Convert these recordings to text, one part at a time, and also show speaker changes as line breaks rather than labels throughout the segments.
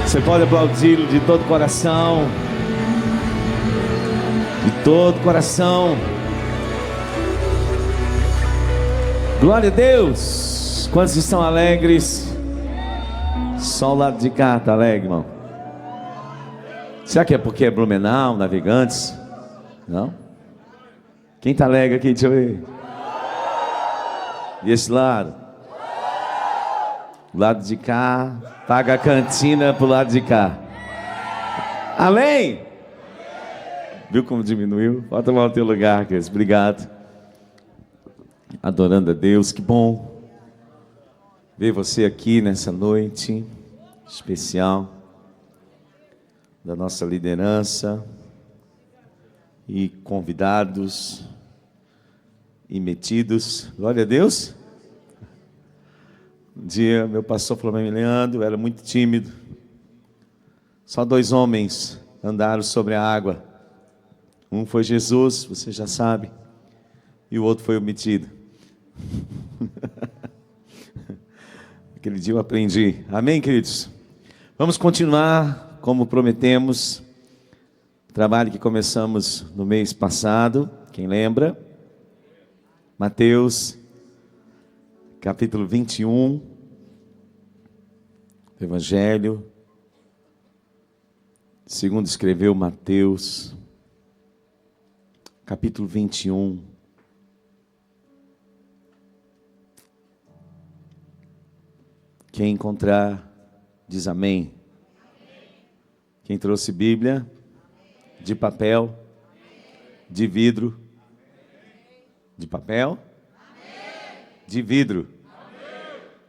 Você pode aplaudi-lo de todo coração. De todo coração. Glória a Deus. Quantos estão alegres? Só o lado de cá está alegre, irmão. Será que é porque é Blumenau, Navegantes? Não? Quem está alegre aqui? Deixa eu ver. E esse lado? Do lado de cá, paga a cantina pro lado de cá. Amém? Viu como diminuiu? Pode tomar o teu lugar, queridos. Obrigado. Adorando a Deus, que bom ver você aqui nessa noite especial da nossa liderança e convidados e metidos. Glória a Deus. Um dia meu pastor falou para mim: Leandro, eu era muito tímido. Só 2 homens andaram sobre a água. Um foi Jesus, você já sabe, e o outro foi o metido. Aquele dia eu aprendi. Amém, queridos? Vamos continuar como prometemos. O trabalho que começamos no mês passado, quem lembra? Mateus capítulo 21, Evangelho, segundo escreveu Mateus, capítulo 21. Quem encontrar, diz amém. Quem trouxe Bíblia, de papel, de vidro, de papel, de vidro.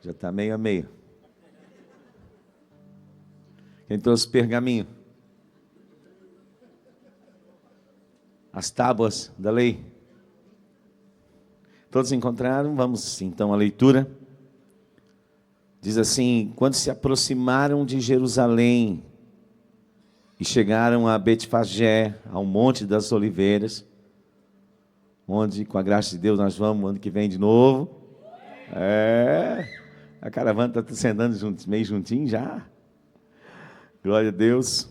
Já está meio a meio. Quem trouxe pergaminho? As tábuas da lei. Todos encontraram? Vamos então à leitura. Diz assim: quando se aproximaram de Jerusalém e chegaram a Betfagé, ao Monte das Oliveiras, onde, com a graça de Deus, nós vamos ano que vem de novo. A caravana está se andando meio juntinho já. Glória a Deus.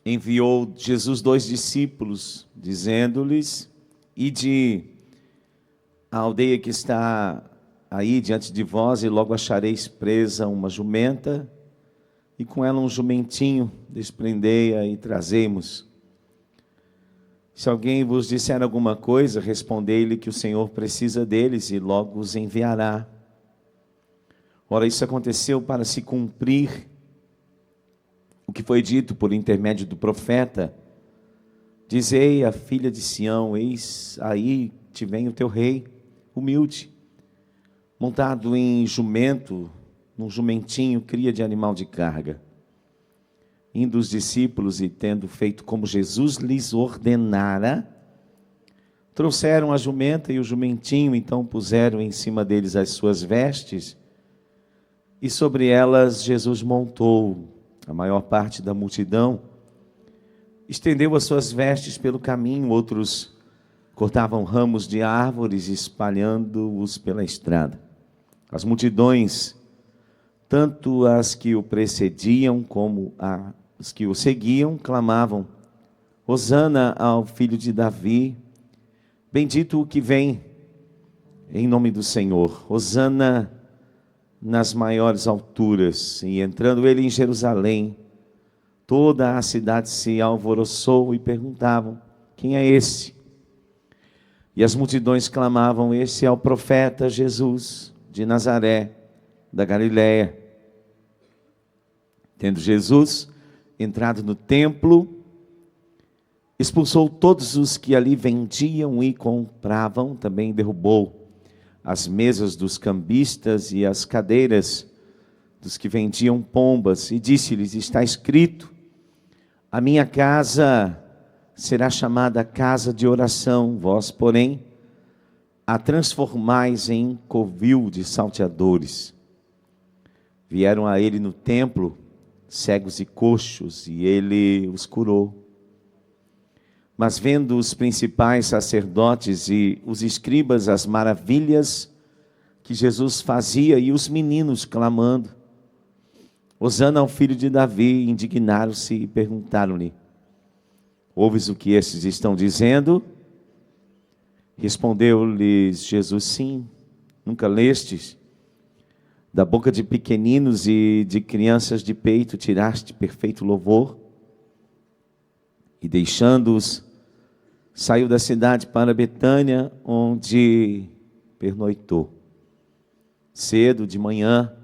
Enviou Jesus 2 discípulos, dizendo-lhes: ide à aldeia que está aí diante de vós, e logo achareis presa uma jumenta, e com ela um jumentinho, desprendei-a e trazei-mos. Se alguém vos disser alguma coisa, respondei-lhe que o Senhor precisa deles e logo os enviará. Ora, isso aconteceu para se cumprir o que foi dito por intermédio do profeta: dizei à filha de Sião, eis aí te vem o teu rei, humilde, montado em jumento, num jumentinho, cria de animal de carga. Indo os discípulos e tendo feito como Jesus lhes ordenara, trouxeram a jumenta e o jumentinho, então puseram em cima deles as suas vestes, e sobre elas Jesus montou. A maior parte da multidão estendeu as suas vestes pelo caminho, outros cortavam ramos de árvores, espalhando-os pela estrada. As multidões, tanto as que o precediam como as que o seguiam, clamavam: Hosana ao filho de Davi, bendito o que vem em nome do Senhor, Hosana nas maiores alturas. E entrando ele em Jerusalém, toda a cidade se alvoroçou e perguntavam: quem é esse? E as multidões clamavam: esse é o profeta Jesus de Nazaré, da Galiléia. Tendo Jesus entrado no templo, expulsou todos os que ali vendiam e compravam, também derrubou as mesas dos cambistas e as cadeiras dos que vendiam pombas, e disse-lhes: está escrito, a minha casa será chamada casa de oração, vós, porém, a transformais em covil de salteadores. Vieram a ele no templo cegos e coxos, e ele os curou. Mas vendo os principais sacerdotes e os escribas as maravilhas que Jesus fazia, e os meninos clamando, Hosana ao filho de Davi, indignaram-se e perguntaram-lhe: ouves o que estes estão dizendo? Respondeu-lhes Jesus: sim, nunca lestes? Da boca de pequeninos e de crianças de peito tiraste perfeito louvor? E deixando-os, saiu da cidade para Betânia, onde pernoitou. Cedo de manhã,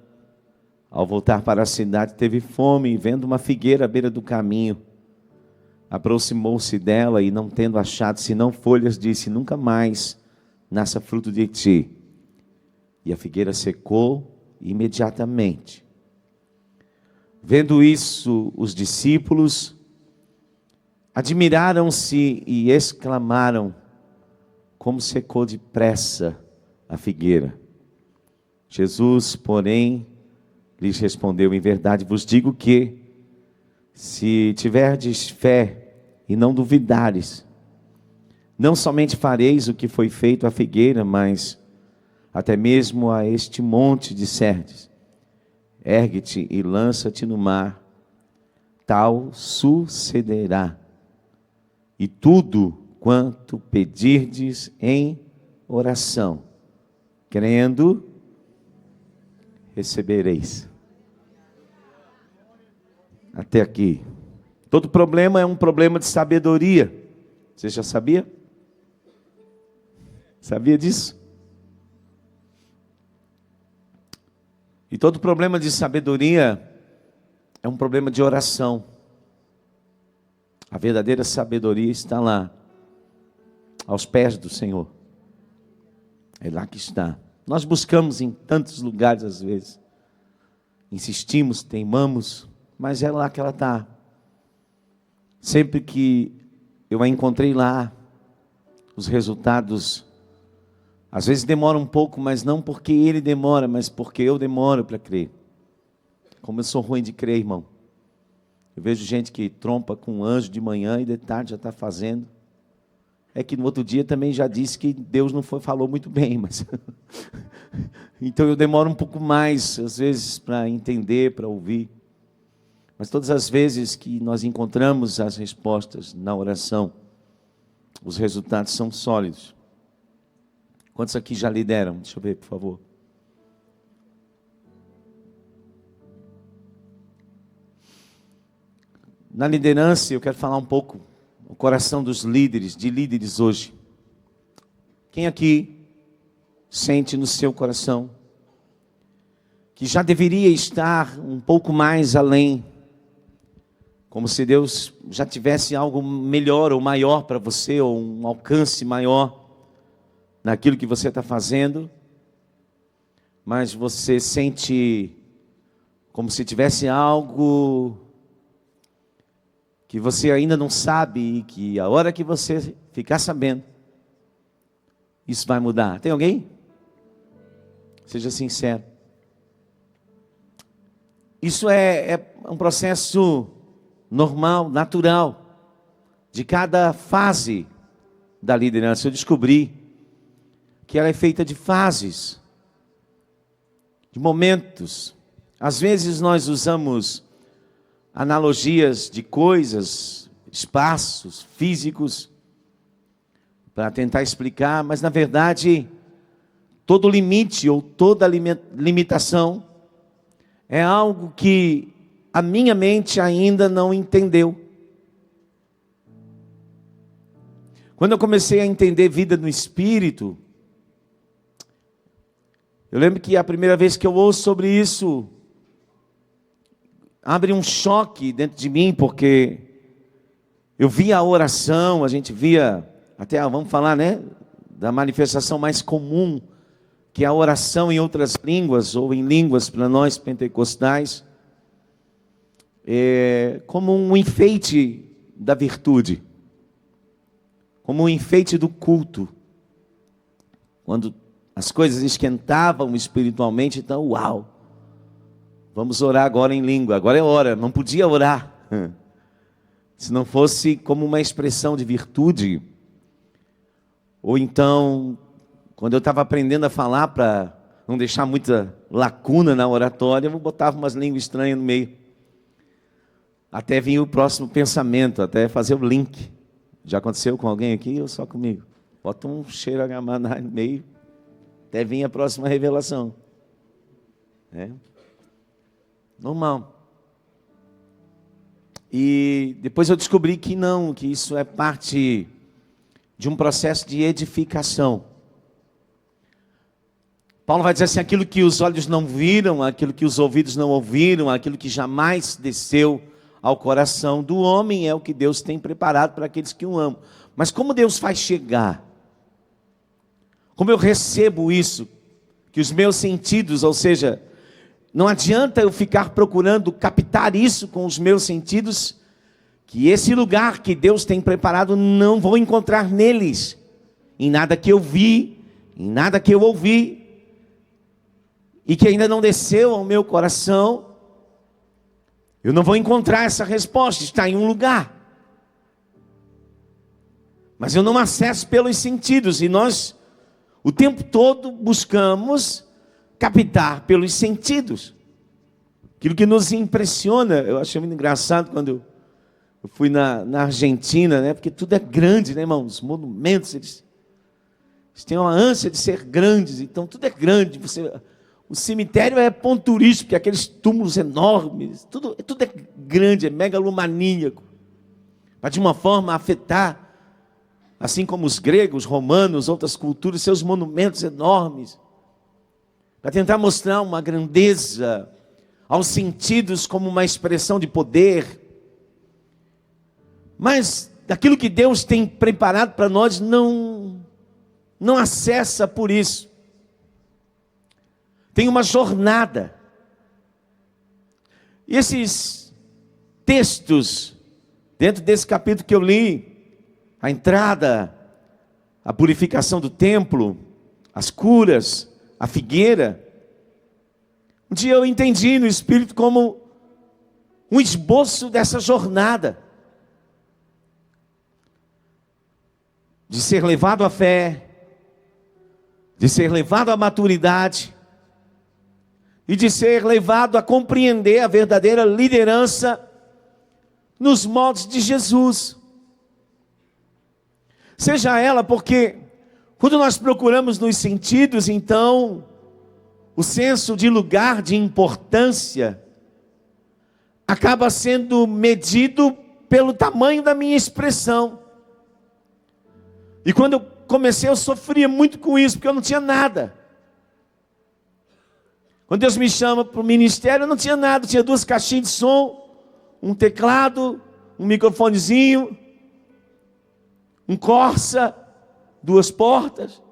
ao voltar para a cidade, teve fome, e vendo uma figueira à beira do caminho, aproximou-se dela e, não tendo achado senão folhas, disse: nunca mais nasça fruto de ti. E a figueira secou imediatamente. Vendo isso, os discípulos admiraram-se e exclamaram: como secou depressa a figueira. Jesus, porém, lhes respondeu: em verdade vos digo que, se tiverdes fé e não duvidares, não somente fareis o que foi feito à figueira, mas até mesmo a este monte disserdes: ergue-te e lança-te no mar, tal sucederá. E tudo quanto pedirdes em oração, crendo, recebereis. Até aqui. Todo problema é um problema de sabedoria. Você já sabia? Sabia disso? E todo problema de sabedoria é um problema de oração. A verdadeira sabedoria está lá, aos pés do Senhor. É lá que está. Nós buscamos em tantos lugares às vezes. Insistimos, teimamos, mas é lá que ela está. Sempre que eu a encontrei lá, os resultados às vezes demoram um pouco, mas não porque ele demora, mas porque eu demoro para crer. Como eu sou ruim de crer, irmão. Eu vejo gente que trompa com um anjo de manhã e de tarde já está fazendo. É que no outro dia também já disse que Deus não falou muito bem, mas então eu demoro um pouco mais, às vezes, para entender, para ouvir. Mas todas as vezes que nós encontramos as respostas na oração, os resultados são sólidos. Quantos aqui já lideram? Deixa eu ver, por favor. Na liderança, eu quero falar um pouco o coração dos líderes, de líderes hoje. Quem aqui sente no seu coração que já deveria estar um pouco mais além, como se Deus já tivesse algo melhor ou maior para você, ou um alcance maior naquilo que você está fazendo, mas você sente como se tivesse algo que você ainda não sabe e que a hora que você ficar sabendo, isso vai mudar. Tem alguém? Seja sincero. Isso é um processo normal, natural, de cada fase da liderança. Eu descobri que ela é feita de fases, de momentos. Às vezes nós usamos analogias de coisas, espaços físicos, para tentar explicar, mas na verdade, todo limite ou toda limitação é algo que a minha mente ainda não entendeu. Quando eu comecei a entender vida no Espírito, eu lembro que a primeira vez que eu ouço sobre isso, abre um choque dentro de mim, porque eu via a oração, a gente via, até vamos falar, né, da manifestação mais comum, que é a oração em outras línguas, ou em línguas para nós pentecostais, como um enfeite da virtude, como um enfeite do culto. Quando as coisas esquentavam espiritualmente, então, uau! Vamos orar agora em língua. Agora é hora. Não podia orar se não fosse como uma expressão de virtude. Ou então, quando eu estava aprendendo a falar para não deixar muita lacuna na oratória, eu botava umas línguas estranhas no meio. Até vir o próximo pensamento, até fazer o link. Já aconteceu com alguém aqui ou só comigo? Bota um cheiro no meio, até vir a próxima revelação. Normal. E depois eu descobri que não, que isso é parte de um processo de edificação. Paulo vai dizer assim, aquilo que os olhos não viram, aquilo que os ouvidos não ouviram, aquilo que jamais desceu ao coração do homem, é o que Deus tem preparado para aqueles que o amam. Mas como Deus faz chegar? Como eu recebo isso? Que os meus sentidos, ou seja, não adianta eu ficar procurando captar isso com os meus sentidos, que esse lugar que Deus tem preparado não vou encontrar neles, em nada que eu vi, em nada que eu ouvi, e que ainda não desceu ao meu coração. Eu não vou encontrar essa resposta, está em um lugar. Mas eu não acesso pelos sentidos, e nós o tempo todo buscamos captar pelos sentidos. Aquilo que nos impressiona, eu achei muito engraçado quando eu fui na Argentina, né? Porque tudo é grande, né, irmão? Os monumentos, eles têm uma ânsia de ser grandes, então tudo é grande. O cemitério é ponto turístico, porque aqueles túmulos enormes, tudo é grande, é megalomaníaco. Para de uma forma afetar, assim como os gregos, romanos, outras culturas, seus monumentos enormes. Para tentar mostrar uma grandeza aos sentidos como uma expressão de poder. Mas daquilo que Deus tem preparado para nós não acessa por isso. Tem uma jornada. E esses textos, dentro desse capítulo que eu li, a entrada, a purificação do templo, as curas, a figueira. Um dia eu entendi no Espírito como um esboço dessa jornada. De ser levado à fé, de ser levado à maturidade, e de ser levado a compreender a verdadeira liderança nos moldes de Jesus. Seja ela porque, quando nós procuramos nos sentidos, então, o senso de lugar, de importância, acaba sendo medido pelo tamanho da minha expressão. E quando eu comecei, eu sofria muito com isso, porque eu não tinha nada. Quando Deus me chama para o ministério, eu não tinha nada. Eu tinha 2 caixinhas de som, um teclado, um microfonezinho, um Corsa, 2 portas.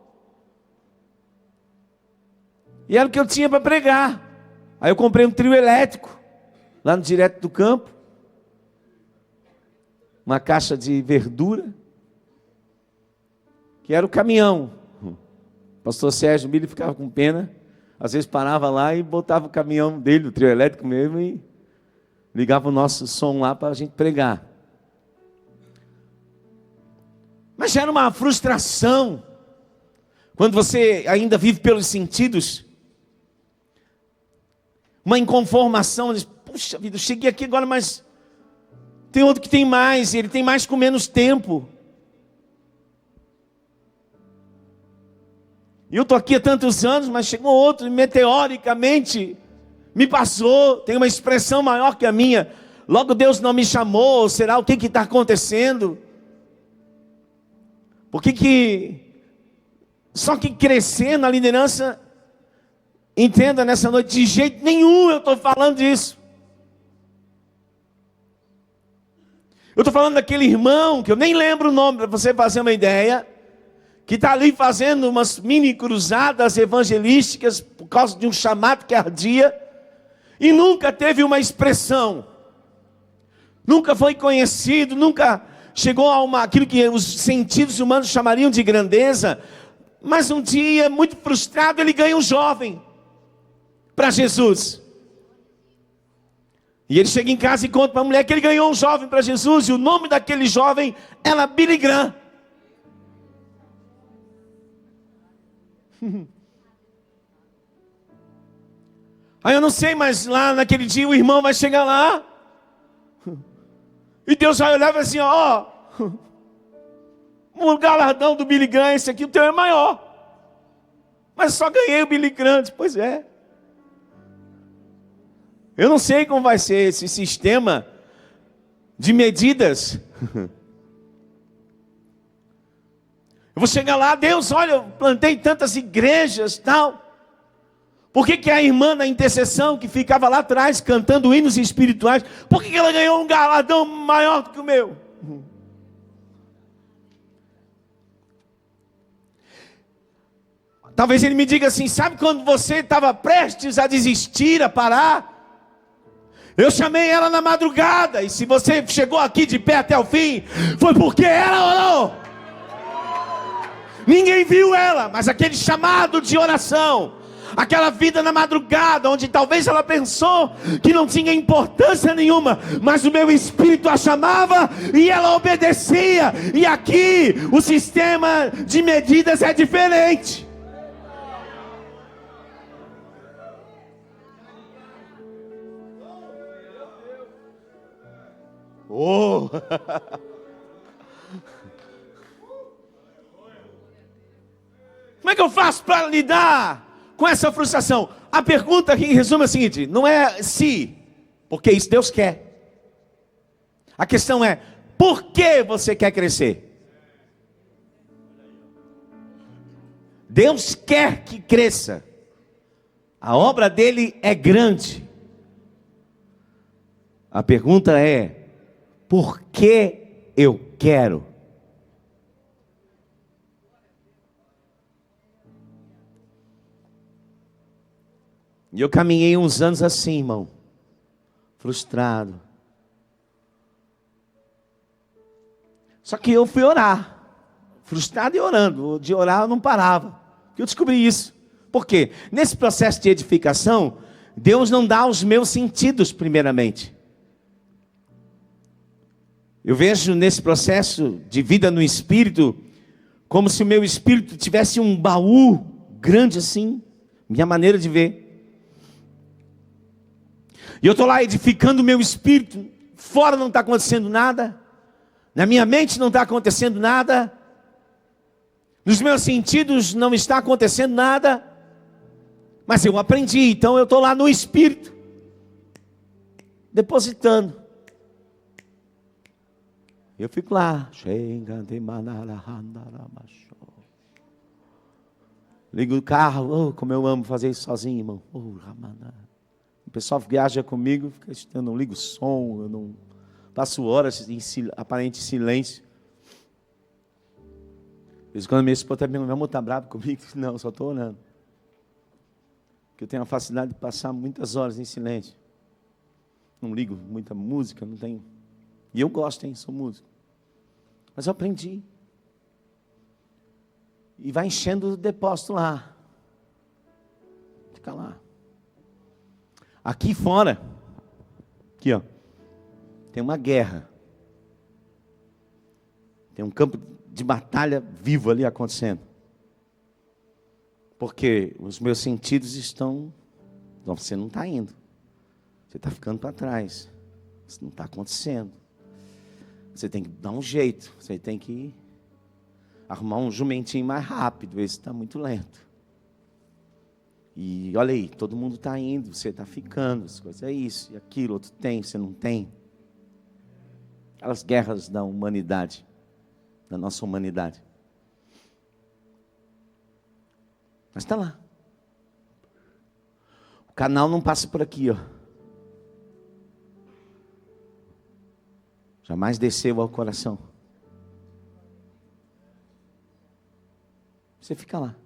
E era o que eu tinha para pregar. Aí eu comprei um trio elétrico, lá no Direto do Campo. Uma caixa de verdura, que era o caminhão. O pastor Sérgio Milho ficava com pena. Às vezes parava lá e botava o caminhão dele, o trio elétrico mesmo, e ligava o nosso som lá para a gente pregar. Mas já era uma frustração, quando você ainda vive pelos sentidos, uma inconformação, diz, puxa vida, eu cheguei aqui agora, mas tem outro que tem mais, e ele tem mais com menos tempo. E eu estou aqui há tantos anos, mas chegou outro e meteoricamente me passou, tem uma expressão maior que a minha. Logo Deus não me chamou, será o que está acontecendo? Por que só que crescer na liderança, entenda nessa noite, de jeito nenhum eu estou falando disso. Eu estou falando daquele irmão, que eu nem lembro o nome, para você fazer uma ideia, que está ali fazendo umas mini cruzadas evangelísticas, por causa de um chamado que ardia, e nunca teve uma expressão, nunca foi conhecido, nunca chegou a aquilo que os sentidos humanos chamariam de grandeza, mas um dia, muito frustrado, ele ganha um jovem para Jesus. E ele chega em casa e conta para a mulher que ele ganhou um jovem para Jesus, e o nome daquele jovem era Billy Graham. Aí eu não sei, mas lá naquele dia o irmão vai chegar lá. E Deus vai olhar e vai assim, ó, o galardão do Billy Graham, esse aqui o teu é maior. Mas só ganhei o Billy Graham. Pois é. Eu não sei como vai ser esse sistema de medidas. Eu vou chegar lá, Deus, olha, eu plantei tantas igrejas, tal. Por que a irmã na intercessão, que ficava lá atrás, cantando hinos espirituais, por que ela ganhou um galardão maior do que o meu? Talvez ele me diga assim, sabe quando você estava prestes a desistir, a parar? Eu chamei ela na madrugada, e se você chegou aqui de pé até o fim, foi porque ela orou. Ninguém viu ela, mas aquele chamado de oração, aquela vida na madrugada, onde talvez ela pensou que não tinha importância nenhuma, mas o meu espírito a chamava e ela obedecia. E aqui o sistema de medidas é diferente. Oh! Como é que eu faço para lidar com essa frustração? A pergunta aqui em resumo é a seguinte: não é se, porque isso Deus quer. A questão é, por que você quer crescer? Deus quer que cresça. A obra dele é grande. A pergunta é, por que eu quero? E eu caminhei uns anos assim, irmão, frustrado. Só que eu fui orar, frustrado e orando. De orar eu não parava. Eu descobri isso. Por quê? Nesse processo de edificação, Deus não dá os meus sentidos primeiramente. Eu vejo nesse processo de vida no Espírito, como se o meu espírito tivesse um baú grande assim, minha maneira de ver. E eu estou lá edificando o meu espírito, fora não está acontecendo nada, na minha mente não está acontecendo nada, nos meus sentidos não está acontecendo nada, mas eu aprendi, então eu estou lá no Espírito, depositando. Eu fico lá, ligo o carro, como eu amo fazer isso sozinho, irmão. O pessoal viaja comigo, eu não ligo o som, eu não passo horas em aparente silêncio. Às vezes quando minha esposa está meu amor está bravo comigo, não, só estou orando. Porque eu tenho a facilidade de passar muitas horas em silêncio. Não ligo muita música, não tenho. E eu gosto, hein, sou músico. Mas eu aprendi. E vai enchendo o depósito lá. Fica lá. Aqui fora, aqui ó, tem uma guerra. Tem um campo de batalha vivo ali acontecendo. Porque os meus sentidos estão... Não, você não está indo. Você está ficando para trás. Isso não está acontecendo. Você tem que dar um jeito. Você tem que arrumar um jumentinho mais rápido. Esse está muito lento. E olha aí, todo mundo está indo. Você está ficando. As coisas é isso e aquilo. Outro tem, você não tem. Aquelas guerras da humanidade. Da nossa humanidade. Mas está lá. O canal não passa por aqui, ó. Jamais desceu ao coração. Você fica lá.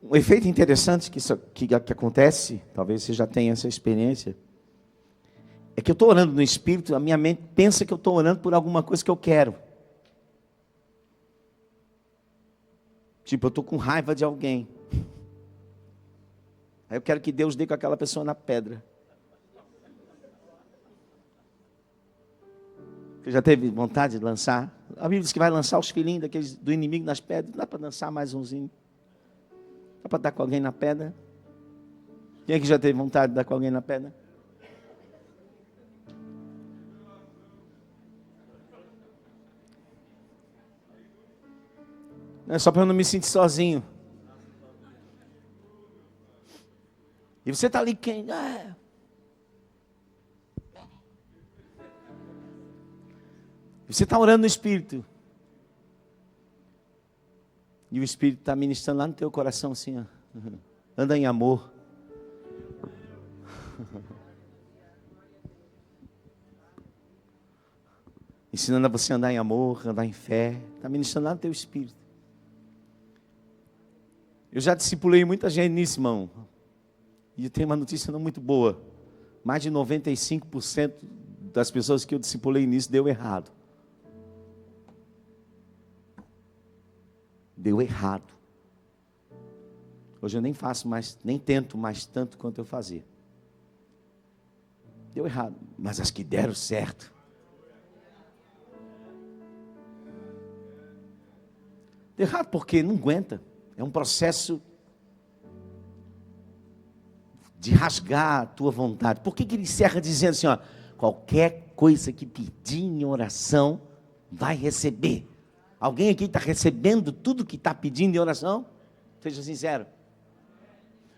Um efeito interessante que acontece, talvez você já tenha essa experiência, é que eu estou orando no Espírito, a minha mente pensa que eu estou orando por alguma coisa que eu quero. Tipo, eu estou com raiva de alguém. Aí eu quero que Deus dê com aquela pessoa na pedra. Você já teve vontade de lançar? A Bíblia diz que vai lançar os filhinhos do inimigo nas pedras. Dá para dançar mais umzinho? Dá para dar com alguém na pedra? Quem é que já teve vontade de dar com alguém na perna? Não é só para eu não me sentir sozinho. E você está ali quem? Você está orando no Espírito. E o Espírito está ministrando lá no teu coração assim, ó. Anda em amor. Ensinando a você a andar em amor, andar em fé. Está ministrando lá no teu Espírito. Eu já discipulei muita gente nisso, irmão. E eu tenho uma notícia não muito boa. Mais de 95% das pessoas que eu discipulei nisso deu errado. Deu errado. Hoje eu nem faço mais, nem tento mais tanto quanto eu fazia. Deu errado. Mas as que deram certo. Deu errado porque não aguenta. É um processo de rasgar a tua vontade. Por que ele encerra dizendo assim, ó, qualquer coisa que pedir em oração, vai receber. Alguém aqui está recebendo tudo que está pedindo em oração? Seja sincero.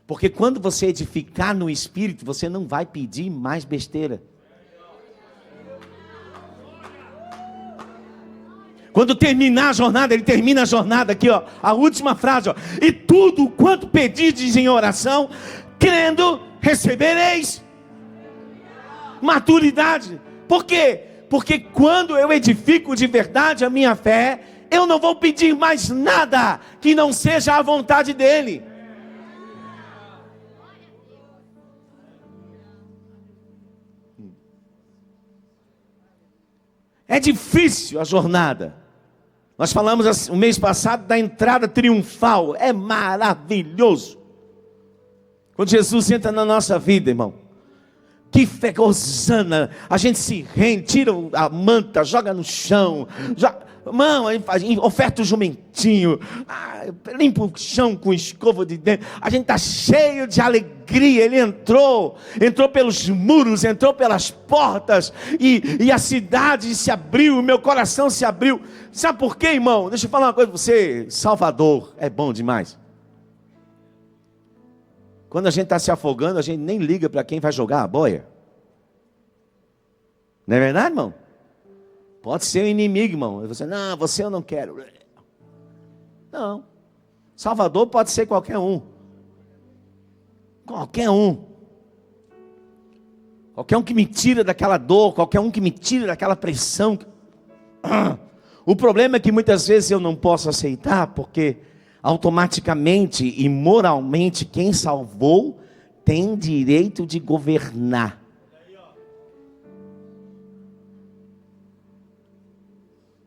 Porque quando você edificar no Espírito, você não vai pedir mais besteira. Quando terminar a jornada, ele termina a jornada aqui, ó, a última frase, ó, e tudo quanto pedirdes em oração, crendo, recebereis. Maturidade. Por quê? Porque quando eu edifico de verdade a minha fé, eu não vou pedir mais nada que não seja a vontade dele. É difícil a jornada. Nós falamos o mês passado da entrada triunfal. É maravilhoso. Quando Jesus entra na nossa vida, irmão. Que fé, hosana. A gente se rende, tira a manta, joga no chão. Irmão, oferta o jumentinho. Limpa o chão com escova de dente. A gente está cheio de alegria. Ele entrou pelos muros, entrou pelas portas. E a cidade se abriu, o meu coração se abriu. Sabe por quê, irmão? Deixa eu falar uma coisa para você. Salvador é bom demais. Quando a gente está se afogando, a gente nem liga para quem vai jogar a boia. Não é verdade, irmão? Pode ser um inimigo, irmão. Você, não, você eu não quero. Não. Salvador pode ser qualquer um. Qualquer um. Qualquer um que me tira daquela dor, qualquer um que me tira daquela pressão. O problema é que muitas vezes eu não posso aceitar, porque automaticamente e moralmente quem salvou tem direito de governar.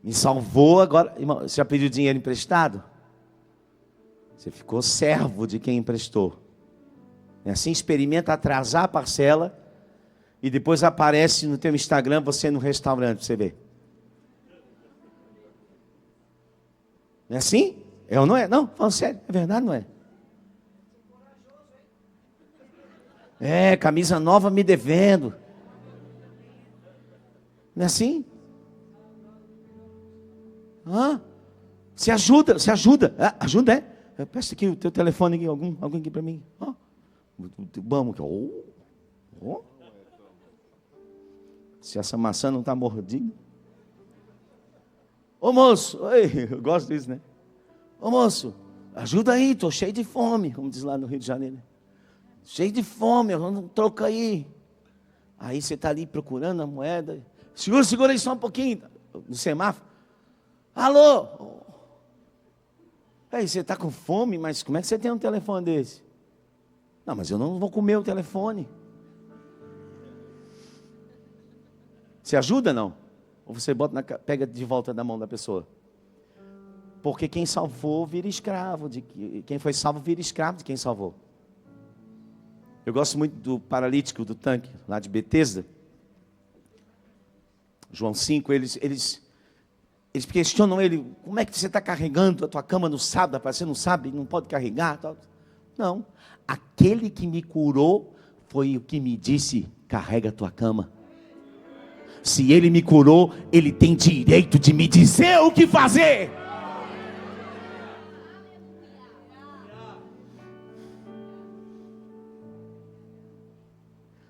Me salvou agora, irmão, você já pediu dinheiro emprestado? Você ficou servo de quem emprestou. É assim, experimenta atrasar a parcela e depois aparece no teu Instagram você no restaurante para você ver. Não é assim? É ou não é? Não, falando sério, é verdade, não é? É, camisa nova me devendo. Não é assim? Se ajuda. Ajuda, é? Peça aqui o teu telefone aqui, alguém aqui para mim. Vamos aqui. Se essa maçã não está mordida. Ô moço, oi, eu gosto disso, né? Ô moço, ajuda aí, estou cheio de fome, como diz lá no Rio de Janeiro. Cheio de fome, não troca aí. Aí você está ali procurando a moeda. Segura aí só um pouquinho, no semáforo. Alô? Aí você está com fome, mas como é que você tem um telefone desse? Não, mas eu não vou comer o telefone. Você ajuda, não? Ou você pega de volta da mão da pessoa? Porque quem salvou vira escravo. Quem foi salvo vira escravo de quem salvou. Eu gosto muito do paralítico do tanque, lá de Betesda. João 5, eles questionam ele. Como é que você está carregando a tua cama no sábado? Você não sabe, não pode carregar. Tal. Não. Aquele que me curou foi o que me disse: carrega a tua cama. Se ele me curou, ele tem direito de me dizer o que fazer.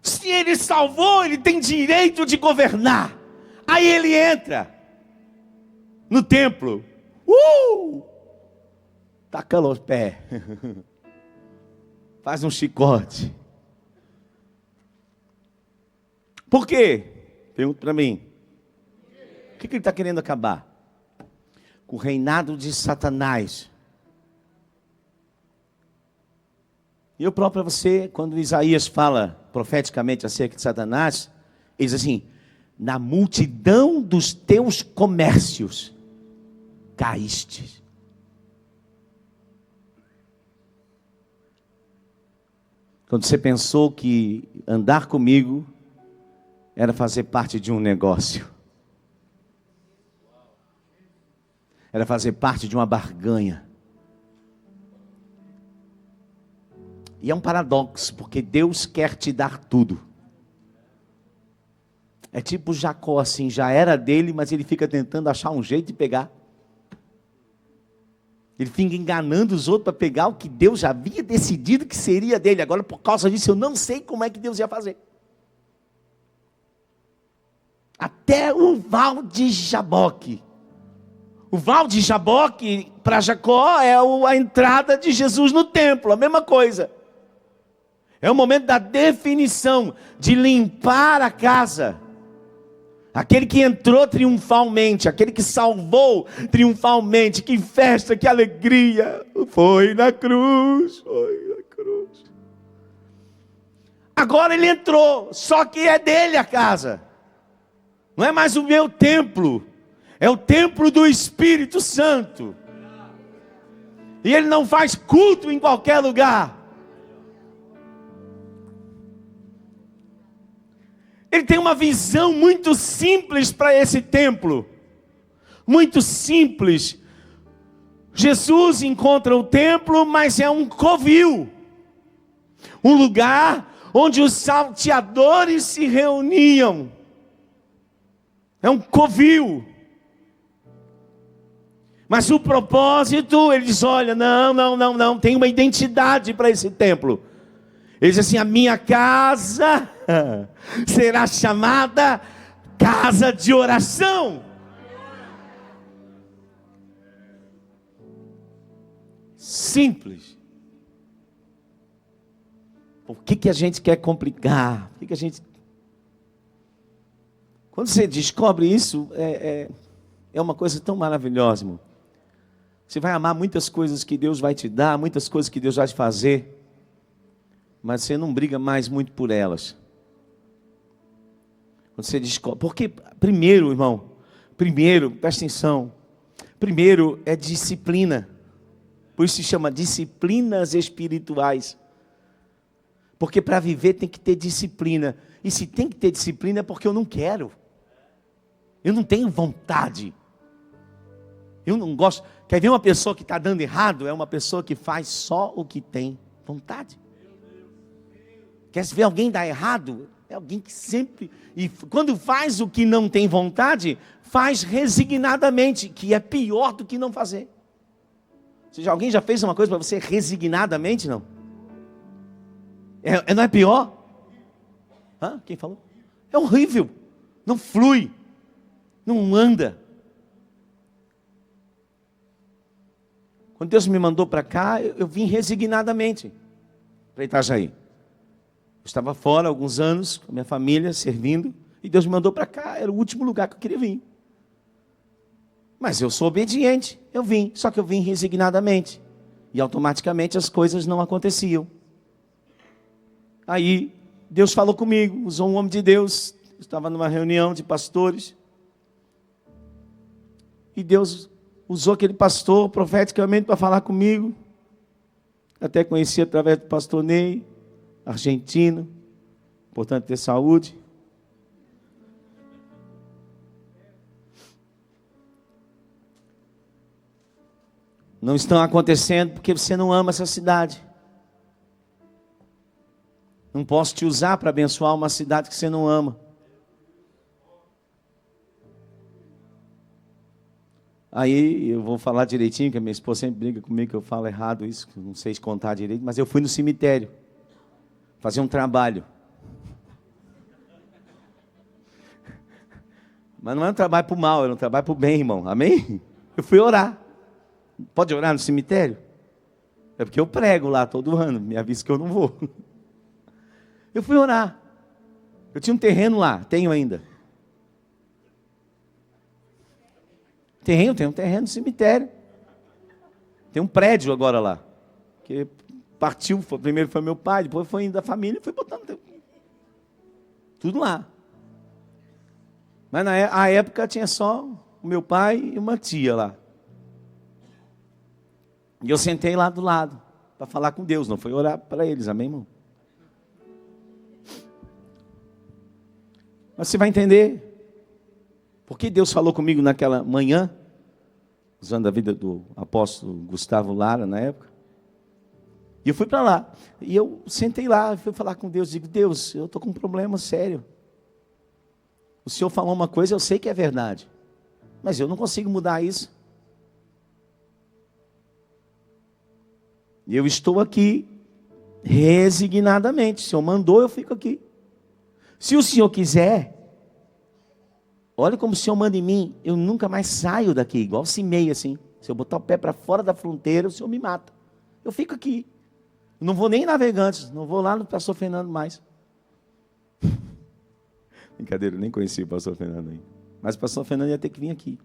Se ele salvou, ele tem direito de governar. Aí ele entra no templo, tacando os pés, faz um chicote. Por quê? Pergunta para mim. O que ele está querendo acabar? Com o reinado de Satanás. E eu próprio para você, quando Isaías fala profeticamente acerca de Satanás, ele diz assim: na multidão dos teus comércios caíste. Quando você pensou que andar comigo era fazer parte de um negócio, era fazer parte de uma barganha. E é um paradoxo, porque Deus quer te dar tudo. É tipo Jacó, assim, já era dele, mas ele fica tentando achar um jeito de pegar. Ele fica enganando os outros para pegar o que Deus já havia decidido que seria dele. Agora, por causa disso, eu não sei como é que Deus ia fazer. Até o Val de Jaboque. O Val de Jaboque, para Jacó, é a entrada de Jesus no templo, a mesma coisa. É o momento da definição, de limpar a casa. Aquele que entrou triunfalmente, aquele que salvou triunfalmente, que festa, que alegria, foi na cruz, foi na cruz. Agora ele entrou, só que é dele a casa. Não é mais o meu templo, é o templo do Espírito Santo. E ele não faz culto em qualquer lugar. Ele tem uma visão muito simples para esse templo. Muito simples. Jesus encontra o templo, mas é um covil. Um lugar onde os salteadores se reuniam. É um covil. Mas o propósito, ele diz: olha, não, tem uma identidade para esse templo. Ele diz assim: a minha casa será chamada casa de oração. Simples. Por que a gente quer complicar? Por que a gente... Quando você descobre isso, é uma coisa tão maravilhosa, irmão. Você vai amar muitas coisas que Deus vai te dar, muitas coisas que Deus vai te fazer, mas você não briga mais muito por elas. Quando você descobre... Porque, primeiro, irmão, presta atenção, primeiro é disciplina. Por isso se chama disciplinas espirituais. Porque para viver tem que ter disciplina. E se tem que ter disciplina é porque eu não quero. Eu não tenho vontade. Eu não gosto. Quer ver uma pessoa que está dando errado? É uma pessoa que faz só o que tem vontade. Quer ver alguém dar errado? É alguém que sempre... E quando faz o que não tem vontade, faz resignadamente, que é pior do que não fazer. Alguém já fez uma coisa para você resignadamente, não? Não é pior? Quem falou? É horrível. Não flui. Não anda. Quando Deus me mandou para cá, eu vim resignadamente para Itajaí. Eu estava fora há alguns anos, com a minha família, servindo, e Deus me mandou para cá, era o último lugar que eu queria vir. Mas eu sou obediente, eu vim, só que eu vim resignadamente. E automaticamente as coisas não aconteciam. Aí, Deus falou comigo, usou um homem de Deus, eu estava numa reunião de pastores, e Deus usou aquele pastor profeticamente para falar comigo. Até conheci através do pastor Ney, argentino, importante ter saúde. Não estão acontecendo porque você não ama essa cidade. Não posso te usar para abençoar uma cidade que você não ama. Aí eu vou falar direitinho, que a minha esposa sempre briga comigo que eu falo errado isso, que eu não sei contar direito, mas eu fui no cemitério fazer um trabalho. Mas não é um trabalho para o mal, era um trabalho para o bem, irmão. Amém? Eu fui orar. Pode orar no cemitério? É porque eu prego lá todo ano, me avisa que eu não vou. Eu fui orar. Eu tinha um terreno lá, tenho ainda. Tenho um terreno no cemitério. Tem um prédio agora lá. Que partiu, primeiro foi meu pai, depois foi indo da família, foi botando tudo lá. Mas na época tinha só o meu pai e uma tia lá. E eu sentei lá do lado para falar com Deus, não foi orar para eles, amém, irmão? Mas você vai entender por que Deus falou comigo naquela manhã, usando a vida do apóstolo Gustavo Lara na época. E eu fui para lá, e eu sentei lá, fui falar com Deus, digo, Deus, eu estou com um problema sério. O Senhor falou uma coisa, eu sei que é verdade, mas eu não consigo mudar isso. E eu estou aqui, resignadamente, o Senhor mandou, eu fico aqui. Se o Senhor quiser, olha como o Senhor manda em mim, eu nunca mais saio daqui, igual Simei assim. Se eu botar o pé para fora da fronteira, o Senhor me mata. Eu fico aqui. Eu não vou nem em Navegantes, não vou lá no pastor Fernando mais. Brincadeira, eu nem conhecia o pastor Fernando ainda. Mas o pastor Fernando ia ter que vir aqui.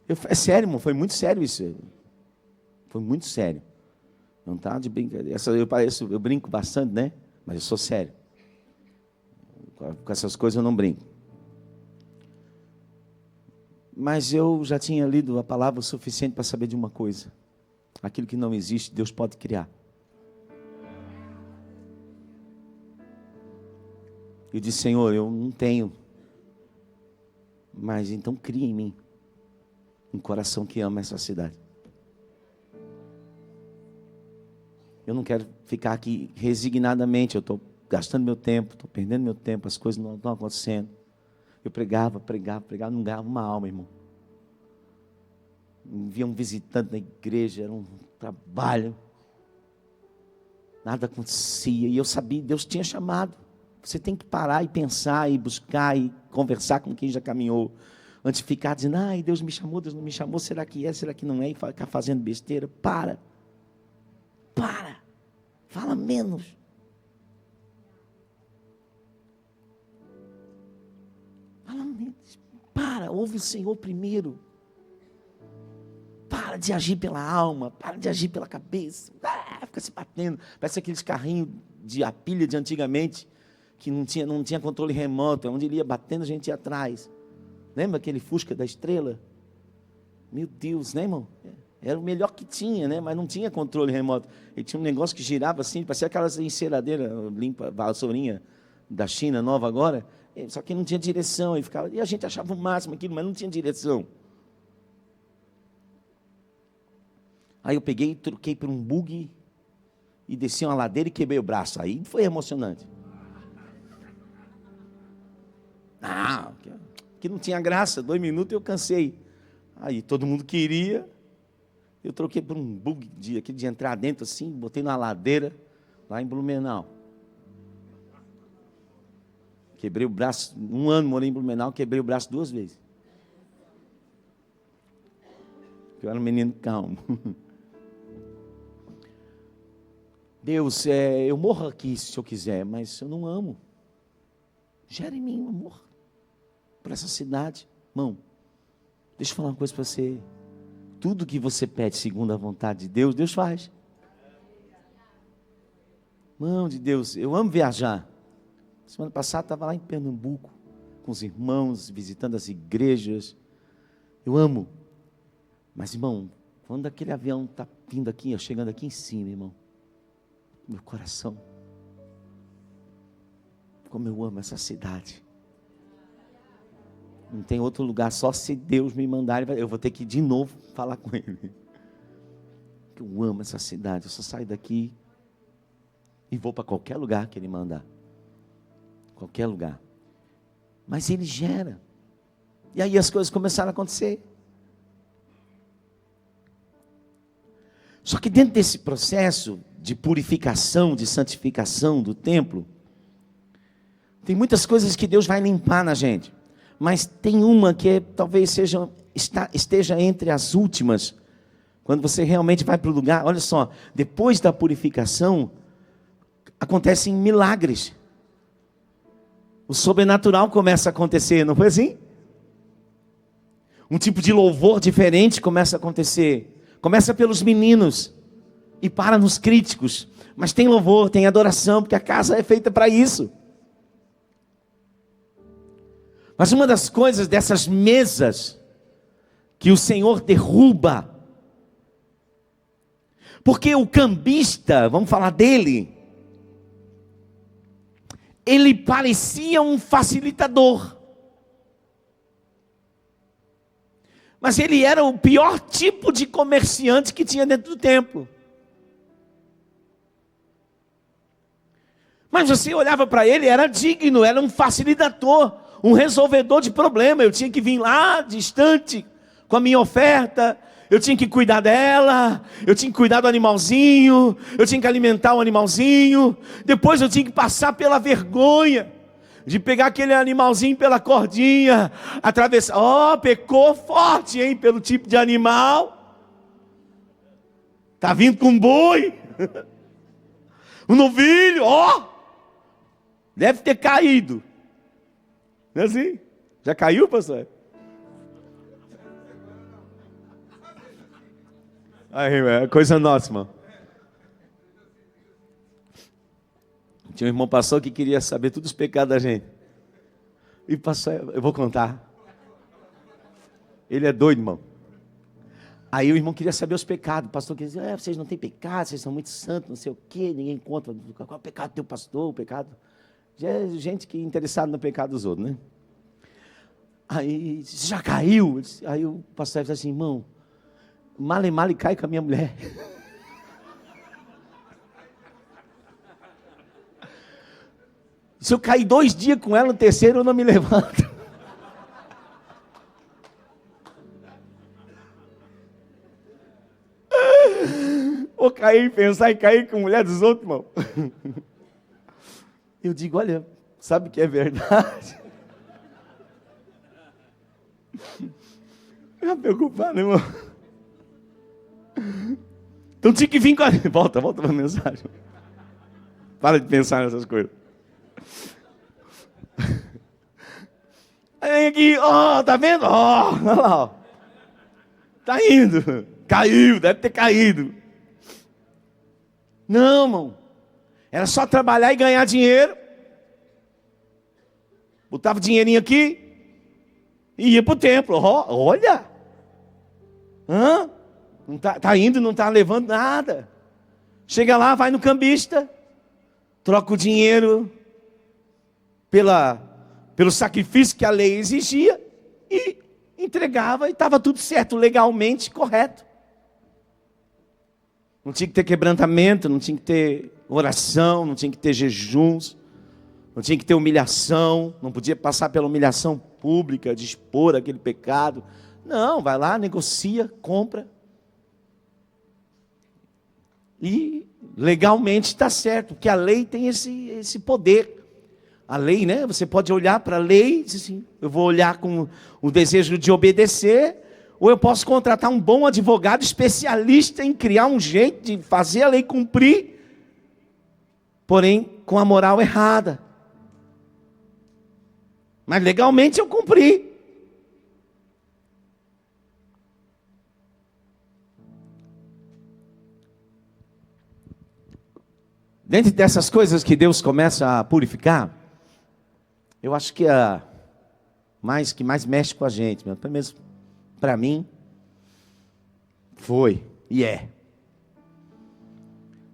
É sério, irmão, foi muito sério isso. Foi muito sério. Não está de brincadeira. Eu brinco bastante, né? Mas eu sou sério. Com essas coisas eu não brinco. Mas eu já tinha lido a palavra o suficiente para saber de uma coisa. Aquilo que não existe, Deus pode criar. Eu disse, Senhor, eu não tenho. Mas então cria em mim um coração que ama essa cidade. Eu não quero ficar aqui resignadamente. Eu estou gastando meu tempo, estou perdendo meu tempo, as coisas não estão acontecendo. Eu pregava, não ganhava uma alma, irmão. Via um visitante na igreja, era um trabalho. Nada acontecia. E eu sabia, Deus tinha chamado. Você tem que parar e pensar, e buscar, e conversar com quem já caminhou. Antes de ficar dizendo, ai, Deus me chamou, Deus não me chamou, será que é, será que não é? E ficar fazendo besteira. Para. Fala menos. Fala menos. Ouve o Senhor primeiro. Para de agir pela alma, para de agir pela cabeça. Fica se batendo. Parece aqueles carrinhos de pilha de antigamente, que não tinha controle remoto, onde ele ia batendo, a gente ia atrás. Lembra aquele Fusca da Estrela? Meu Deus, né, irmão? Era o melhor que tinha, né? Mas não tinha controle remoto. Ele tinha um negócio que girava assim, parecia aquelas enceradeiras, limpa, vassourinha da China, nova agora. Só que não tinha direção. E a gente achava o máximo aquilo, mas não tinha direção. Aí eu peguei e troquei por um bug e desci uma ladeira e quebrei o braço. Aí foi emocionante. Que não tinha graça. 2 minutos eu cansei. Aí todo mundo queria. Eu troquei por um bug de entrar dentro assim, botei numa ladeira, lá em Blumenau. Quebrei o braço, 1 ano morei em Blumenau, quebrei o braço 2 vezes. Eu era um menino calmo. Deus, eu morro aqui se eu quiser, mas eu não amo. Gera em mim um amor por essa cidade. Irmão, deixa eu falar uma coisa para você. Tudo que você pede segundo a vontade de Deus, Deus faz. Mão de Deus, eu amo viajar. Semana passada estava lá em Pernambuco, com os irmãos, visitando as igrejas. Eu amo. Mas, irmão, quando aquele avião está vindo aqui, chegando aqui em cima, irmão, meu coração, como eu amo essa cidade. Não tem outro lugar, só se Deus me mandar, eu vou ter que ir de novo falar com Ele. Eu amo essa cidade, eu só saio daqui e vou para qualquer lugar que Ele mandar. Qualquer lugar. Mas Ele gera. E aí as coisas começaram a acontecer. Só que dentro desse processo de purificação, de santificação do templo, tem muitas coisas que Deus vai limpar na gente. Mas tem uma que talvez esteja entre as últimas. Quando você realmente vai para o lugar, olha só, depois da purificação, acontecem milagres. O sobrenatural começa a acontecer, não foi assim? Um tipo de louvor diferente começa a acontecer. Começa pelos meninos e para nos críticos. Mas tem louvor, tem adoração, porque a casa é feita para isso. Mas uma das coisas dessas mesas que o Senhor derruba, porque o cambista, vamos falar dele, ele parecia um facilitador. Mas ele era o pior tipo de comerciante que tinha dentro do templo. Mas você olhava para ele, era digno, era um facilitador, um resolvedor de problema. Eu tinha que vir lá, distante, com a minha oferta. Eu tinha que cuidar dela, eu tinha que cuidar do animalzinho, eu tinha que alimentar o animalzinho. Depois eu tinha que passar pela vergonha de pegar aquele animalzinho pela cordinha, atravessar. Ó, pecou forte, hein, pelo tipo de animal. Tá vindo com um boi. Um novilho, ó. Deve ter caído. Não é assim? Já caiu, pastor? Aí, é coisa nossa, irmão. Tinha um irmão pastor que queria saber todos os pecados da gente. E pastor, eu vou contar. Ele é doido, irmão. Aí o irmão queria saber os pecados. O pastor queria dizer, vocês não têm pecado, vocês são muito santos, não sei o quê, ninguém conta. Qual é o pecado do teu pastor, o pecado? Já é gente que é interessada no pecado dos outros, né? Aí, já caiu? Aí o pastor disse assim, irmão, male cai com a minha mulher. Se eu cair 2 dias com ela, no terceiro eu não me levanto. Vou cair, pensar em cair com a mulher dos outros, irmão. Eu digo, olha, sabe que é verdade? Não preocupado, irmão. Então tinha que vir com a... Volta para a mensagem. Para de pensar nessas coisas. Aí aqui, ó, tá vendo? Ó, olha lá, ó. Tá indo. Caiu, deve ter caído. Não, irmão. Era só trabalhar e ganhar dinheiro. Botava o dinheirinho aqui e ia pro templo. Ó, olha. Hã? Não tá indo, não tá levando nada. Chega lá, vai no cambista, troca o dinheiro pelo sacrifício que a lei exigia e entregava e estava tudo certo, legalmente correto. Não tinha que ter quebrantamento, não tinha que ter oração, não tinha que ter jejuns, não tinha que ter humilhação, não podia passar pela humilhação pública de expor aquele pecado. Não, vai lá, negocia, compra. E legalmente está certo, porque a lei tem esse poder. A lei, né? Você pode olhar para a lei e dizer assim, eu vou olhar com o desejo de obedecer, ou eu posso contratar um bom advogado especialista em criar um jeito de fazer a lei cumprir, porém com a moral errada. Mas legalmente eu cumpri. Dentro dessas coisas que Deus começa a purificar, eu acho que que mais mexe com a gente, pelo menos para mim, foi e é.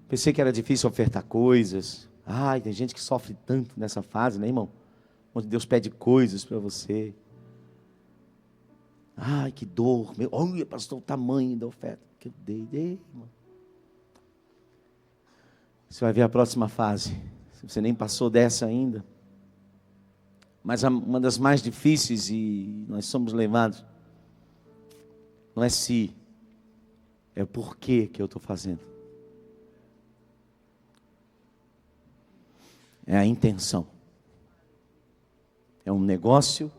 Pensei que era difícil ofertar coisas. Ai, tem gente que sofre tanto nessa fase, né, irmão? Onde Deus pede coisas para você. Ai, que dor. Olha, pastor, o tamanho da oferta que eu dei, irmão. Você vai ver a próxima fase. Você nem passou dessa ainda. Mas uma das mais difíceis, e nós somos levados, não é se, é o porquê que eu estou fazendo. É a intenção. É um negócio.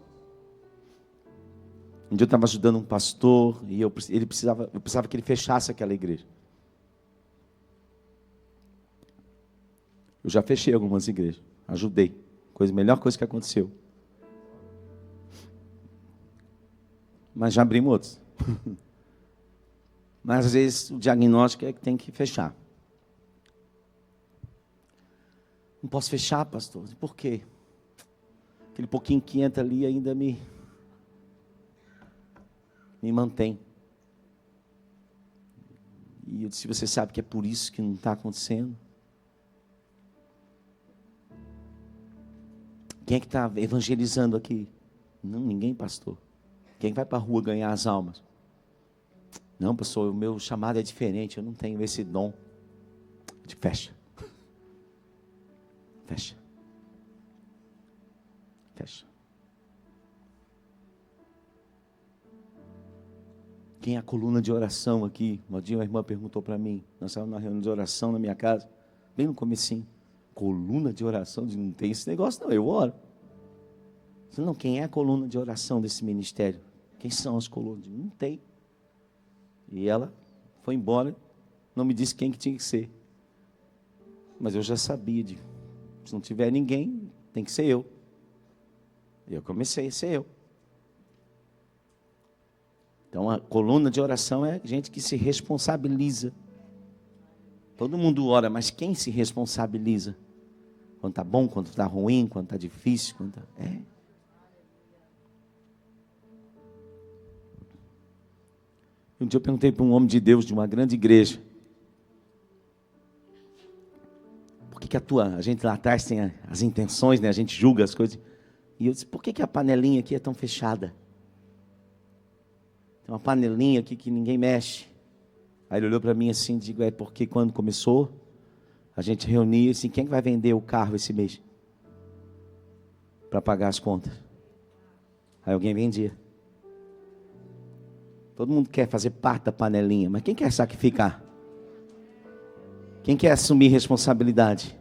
Um dia eu estava ajudando um pastor e eu precisava que ele fechasse aquela igreja. Eu já fechei algumas igrejas, ajudei. Melhor coisa que aconteceu. Mas já abrimos outros. Mas às vezes o diagnóstico é que tem que fechar. Não posso fechar, pastor. Por quê? Aquele pouquinho que entra ali ainda me mantém. E eu disse, você sabe que é por isso que não está acontecendo? Quem é que está evangelizando aqui? Não, ninguém, pastor. Quem vai para a rua ganhar as almas? Não, pastor, o meu chamado é diferente, eu não tenho esse dom. Fecha. Fecha. Fecha. Quem é a coluna de oração aqui? Um dia uma irmã perguntou para mim, nós estávamos numa reunião de oração na minha casa, bem no comecinho. Coluna de oração? Não tem esse negócio não, eu oro. Não, quem é a coluna de oração desse ministério? Quem são as colunas? Não tem. E ela foi embora, não me disse quem que tinha que ser. Mas eu já sabia, se não tiver ninguém, tem que ser eu. E eu comecei a ser eu. Então a coluna de oração é gente que se responsabiliza. Todo mundo ora, mas quem se responsabiliza? Quando está bom, quando está ruim, quando está difícil, quando tá... Um dia eu perguntei para um homem de Deus de uma grande igreja, por que a gente lá atrás tem as intenções, né? A gente julga as coisas. E eu disse, por que a panelinha aqui é tão fechada? Tem uma panelinha aqui que ninguém mexe. Aí ele olhou para mim assim e disse, é porque quando começou, a gente reunia assim, quem vai vender o carro esse mês? Para pagar as contas. Aí alguém vendia. Todo mundo quer fazer parte da panelinha, mas quem quer sacrificar? Quem quer assumir responsabilidade?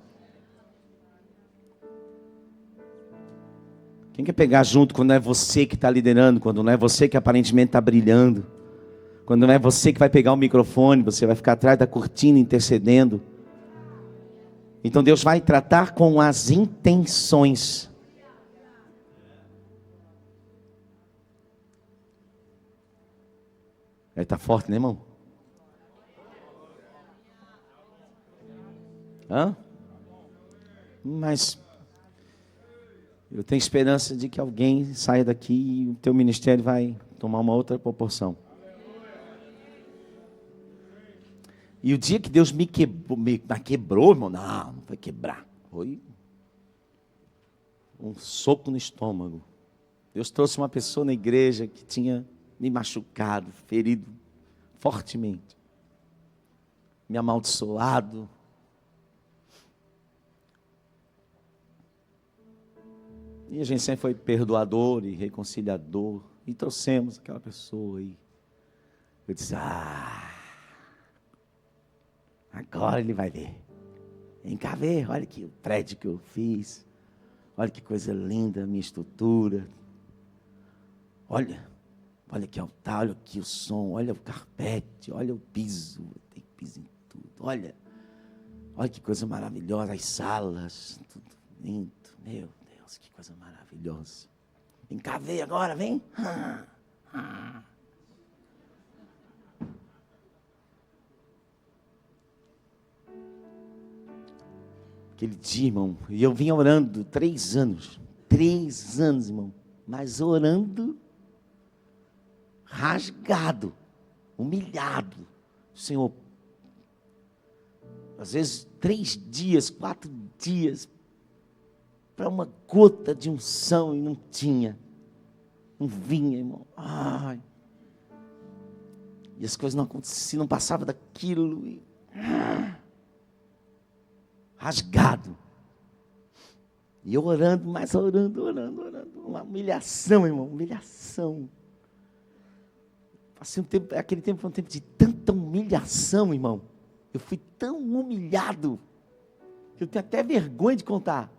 Quem quer pegar junto quando não é você que está liderando, quando não é você que aparentemente está brilhando, quando não é você que vai pegar o microfone, você vai ficar atrás da cortina intercedendo. Então Deus vai tratar com as intenções. Aí está forte, né, irmão? Mas eu tenho esperança de que alguém saia daqui e o teu ministério vai tomar uma outra proporção. E o dia que Deus me quebrou, irmão, não foi quebrar, foi um soco no estômago. Deus trouxe uma pessoa na igreja que tinha me machucado, ferido fortemente, me amaldiçoado. E a gente sempre foi perdoador e reconciliador. E trouxemos aquela pessoa aí. Eu disse, agora ele vai ver. Vem cá ver, olha que o prédio que eu fiz. Olha que coisa linda a minha estrutura. Olha que altar, olha aqui o som, olha o carpete, olha o piso. Tem piso em tudo. Olha que coisa maravilhosa, as salas, tudo lindo. Meu Deus, que coisa maravilhosa. Vem cá ver agora, vem. Aquele dia, irmão, e eu vinha orando 3 anos. 3 anos, irmão. Mas orando, rasgado, humilhado. Senhor, às vezes 3 dias, 4 dias, para uma gota de unção e não tinha. Não vinha, irmão. E as coisas não aconteciam, não passava daquilo. rasgado. E eu orando, mas orando. Uma humilhação, irmão, humilhação. Passei um tempo, aquele tempo foi um tempo de tanta humilhação, irmão. Eu fui tão humilhado, que eu tenho até vergonha de contar.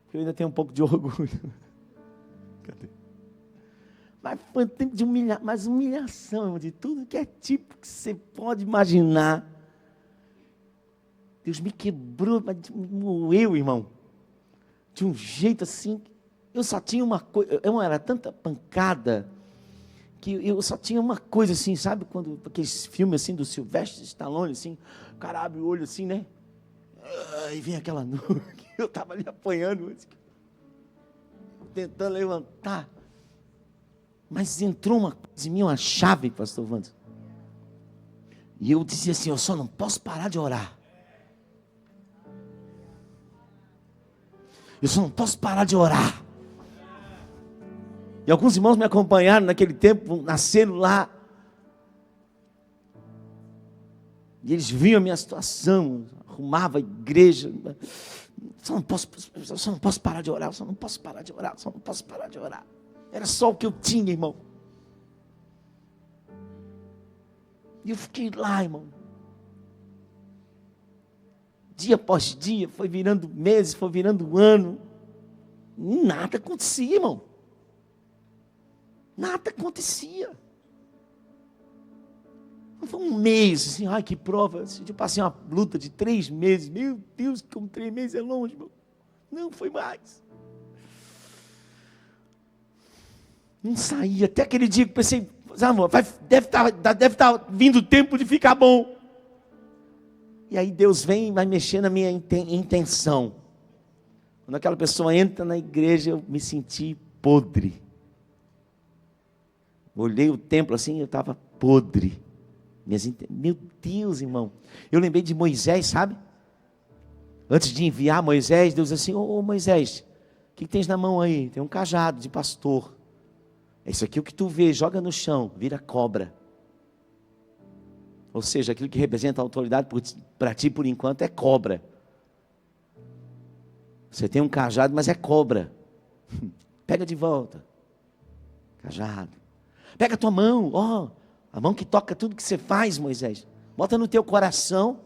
Porque eu ainda tenho um pouco de orgulho. Cadê? Mas foi um tempo de humilhação, irmão, de tudo que é tipo que você pode imaginar. Deus me quebrou, me moeu, irmão. De um jeito assim, eu só tinha uma coisa, era tanta pancada, que eu só tinha uma coisa assim, sabe, quando aqueles filmes assim do Sylvester Stallone, assim, o cara abre o olho assim, né, e vem aquela nuvem, eu estava ali apanhando, tentando levantar, mas entrou uma coisa em mim, uma chave, pastor Wander, e eu dizia assim, eu só não posso parar de orar. Eu só não posso parar de orar. E alguns irmãos me acompanharam naquele tempo, nasceram lá. E eles viam a minha situação, arrumava a igreja. Só não posso parar de orar, só não posso parar de orar, só não posso parar de orar. Era só o que eu tinha, irmão. E eu fiquei lá, irmão. Dia após dia, foi virando meses, foi virando ano. E nada acontecia, irmão. Nada acontecia. Não foi um mês, assim, ai que prova. Eu passei uma luta de 3 meses. Meu Deus, como 3 meses é longe, irmão. Não, foi mais. Não saía. Até aquele dia que eu pensei, amor, deve estar vindo o tempo de ficar bom. E aí Deus vem e vai mexer na minha intenção. Quando aquela pessoa entra na igreja, eu me senti podre. Olhei o templo assim, eu estava podre. Meu Deus, irmão. Eu lembrei de Moisés, sabe? Antes de enviar Moisés, Deus disse assim, ô Moisés, o que tens na mão aí? Tem um cajado de pastor. É isso aqui o que tu vê, joga no chão, vira cobra. Ou seja, aquilo que representa a autoridade para ti, por enquanto, é cobra. Você tem um cajado, mas é cobra. Pega de volta. Cajado. Pega a tua mão, ó. A mão que toca tudo que você faz, Moisés. Bota no teu coração.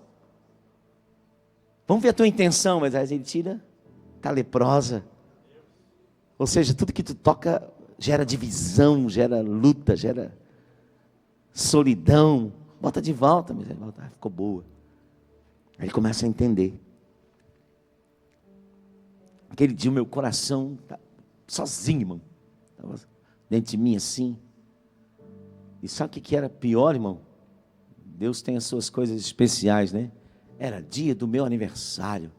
Vamos ver a tua intenção, Moisés. Ele tira, está leprosa. Ou seja, tudo que tu toca gera divisão, gera luta, gera solidão. Bota de volta, Moisés. Ficou boa. Aí ele começa a entender. Aquele dia o meu coração, sozinho, irmão. Estava dentro de mim assim. E sabe o que era pior, irmão? Deus tem as suas coisas especiais, né? Era dia do meu aniversário.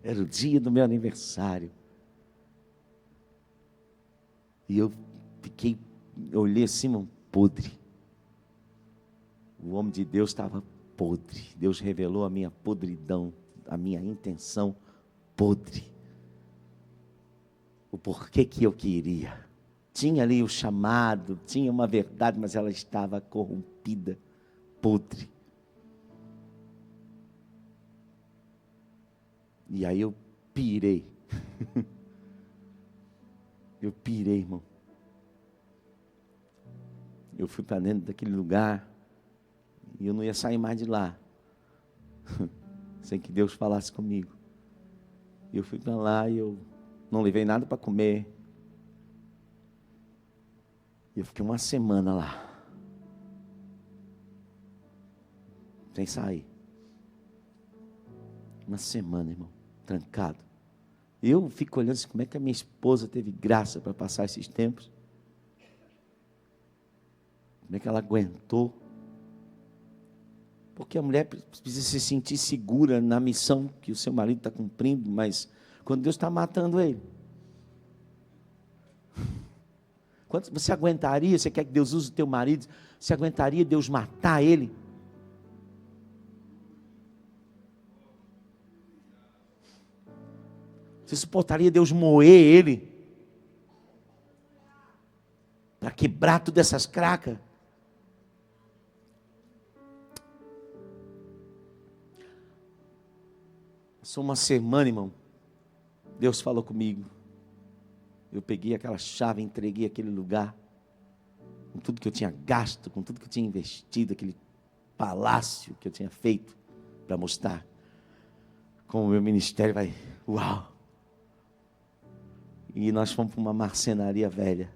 Era o dia do meu aniversário. E eu olhei assim, irmão, podre. O homem de Deus estava podre. Deus revelou a minha podridão, a minha intenção podre. O porquê que eu queria. Tinha ali o chamado, tinha uma verdade, mas ela estava corrompida, podre. E aí eu pirei. Eu pirei, irmão. Eu fui para dentro daquele lugar e eu não ia sair mais de lá sem que Deus falasse comigo. Eu fui para lá e eu não levei nada para comer. E eu fiquei uma semana lá, sem sair. Uma semana, irmão, trancado. Eu fico olhando assim, como é que a minha esposa teve graça para passar esses tempos? Como é que ela aguentou? Porque a mulher precisa se sentir segura na missão que o seu marido está cumprindo, mas quando Deus está matando ele. Quanto você aguentaria? Você quer que Deus use o teu marido? Você aguentaria Deus matar ele? Você suportaria Deus moer ele? Para quebrar todas essas cracas? Passou uma semana, irmão. Deus falou comigo. Eu peguei aquela chave, entreguei aquele lugar, com tudo que eu tinha gasto, com tudo que eu tinha investido, aquele palácio que eu tinha feito, para mostrar como o meu ministério vai, uau! E nós fomos para uma marcenaria velha,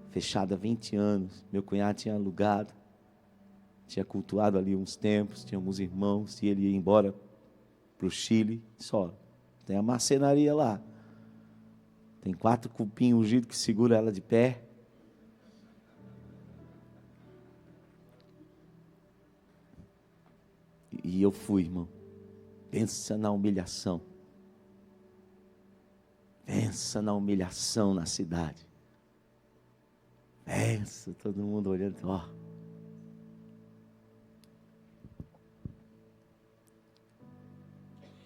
fechada há 20 anos, meu cunhado tinha alugado, tinha cultuado ali uns tempos, tinha alguns irmãos, e ele ia embora para o Chile, só. Tem a marcenaria lá. Tem 4 cupim ungidos que segura ela de pé. E eu fui, irmão. Pensa na humilhação. Pensa na humilhação na cidade. Pensa, todo mundo olhando, ó.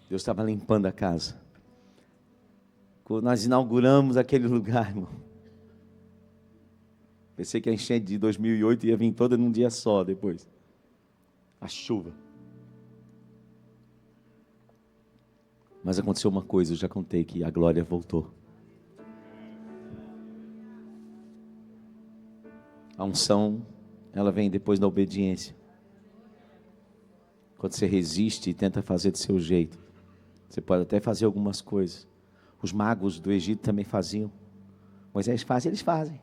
Deus estava limpando a casa. Quando nós inauguramos aquele lugar, irmão, pensei que a enchente de 2008 ia vir toda num dia só depois. A chuva. Mas aconteceu uma coisa, eu já contei que a glória voltou. A unção, ela vem depois da obediência. Quando você resiste e tenta fazer do seu jeito, você pode até fazer algumas coisas. Os magos do Egito também faziam. Moisés faz, eles fazem.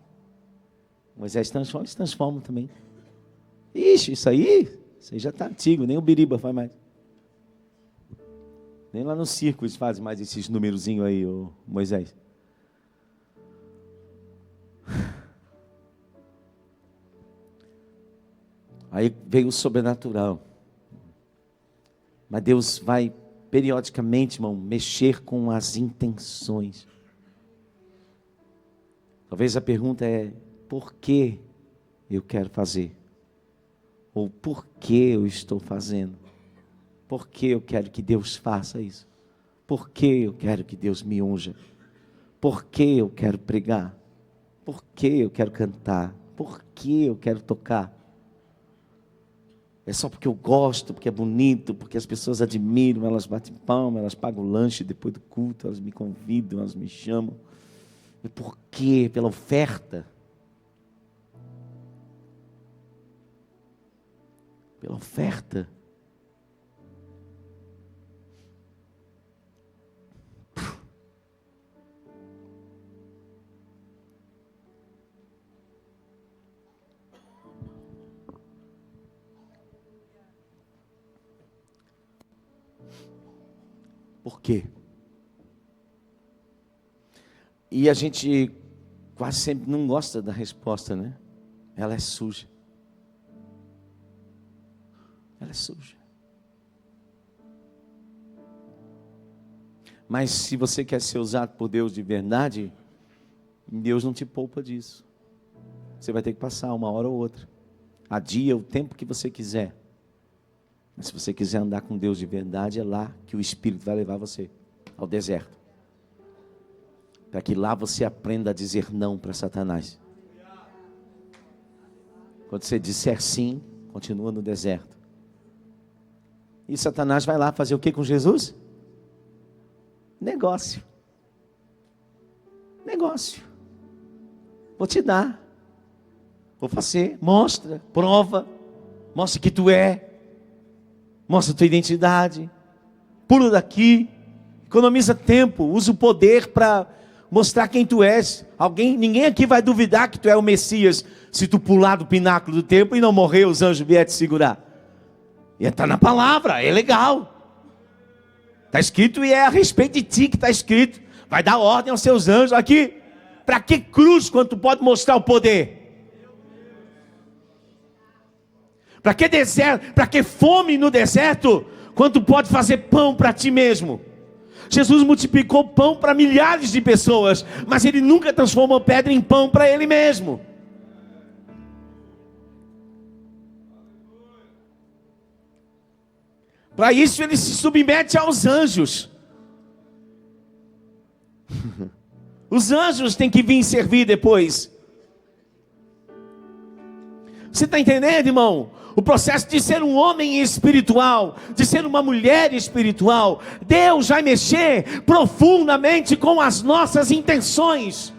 Moisés transforma, eles transformam também. Ixi, isso aí já está antigo, nem o Biriba faz mais. Nem lá no circo eles fazem mais esses numerozinhos aí, ô Moisés. Aí veio o sobrenatural. Mas Deus vai periodicamente, irmão, mexer com as intenções. Talvez a pergunta é: por que eu quero fazer? Ou por que eu estou fazendo? Por que eu quero que Deus faça isso? Por que eu quero que Deus me unja? Por que eu quero pregar? Por que eu quero cantar? Por que eu quero tocar? É só porque eu gosto, porque é bonito, porque as pessoas admiram, elas batem palma, elas pagam o lanche depois do culto, elas me convidam, elas me chamam. E por quê? Pela oferta. Pela oferta. Por quê? E a gente quase sempre não gosta da resposta, né? Ela é suja. Ela é suja. Mas se você quer ser usado por Deus de verdade, Deus não te poupa disso. Você vai ter que passar uma hora ou outra. Adia o tempo que você quiser. Mas se você quiser andar com Deus de verdade, é lá que o Espírito vai levar você, ao deserto. Para que lá você aprenda a dizer não para Satanás. Quando você disser sim, continua no deserto. E Satanás vai lá fazer o que com Jesus? Negócio. Negócio. Vou te dar. Vou fazer. Mostra, prova. Mostra que tu é. Mostra a tua identidade. Pula daqui. Economiza tempo. Usa o poder para mostrar quem tu és. Ninguém aqui vai duvidar que tu é o Messias se tu pular do pináculo do templo e não morrer, os anjos vierem te segurar. E está na palavra, é legal. Está escrito e é a respeito de ti que está escrito. Vai dar ordem aos seus anjos aqui. Para que cruz quando tu pode mostrar o poder? Para que deserto? Para que fome no deserto quando tu pode fazer pão para ti mesmo? Jesus multiplicou pão para milhares de pessoas, mas Ele nunca transformou pedra em pão para Ele mesmo. Para isso Ele se submete aos anjos. Os anjos têm que vir servir depois. Você está entendendo, irmão? o processo de ser um homem espiritual, de ser uma mulher espiritual. Deus vai mexer profundamente com as nossas intenções.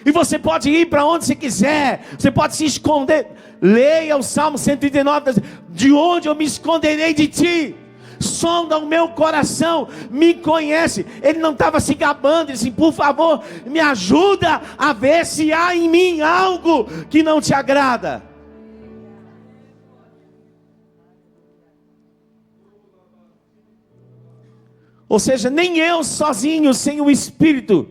E você pode ir para onde você quiser, você pode se esconder. Leia o Salmo 139, de onde eu me esconderei de ti? Sonda o meu coração, me conhece. Ele não estava se gabando, ele disse: por favor, me ajuda a ver se há em mim algo que não te agrada. Ou seja, nem eu sozinho, sem o Espírito,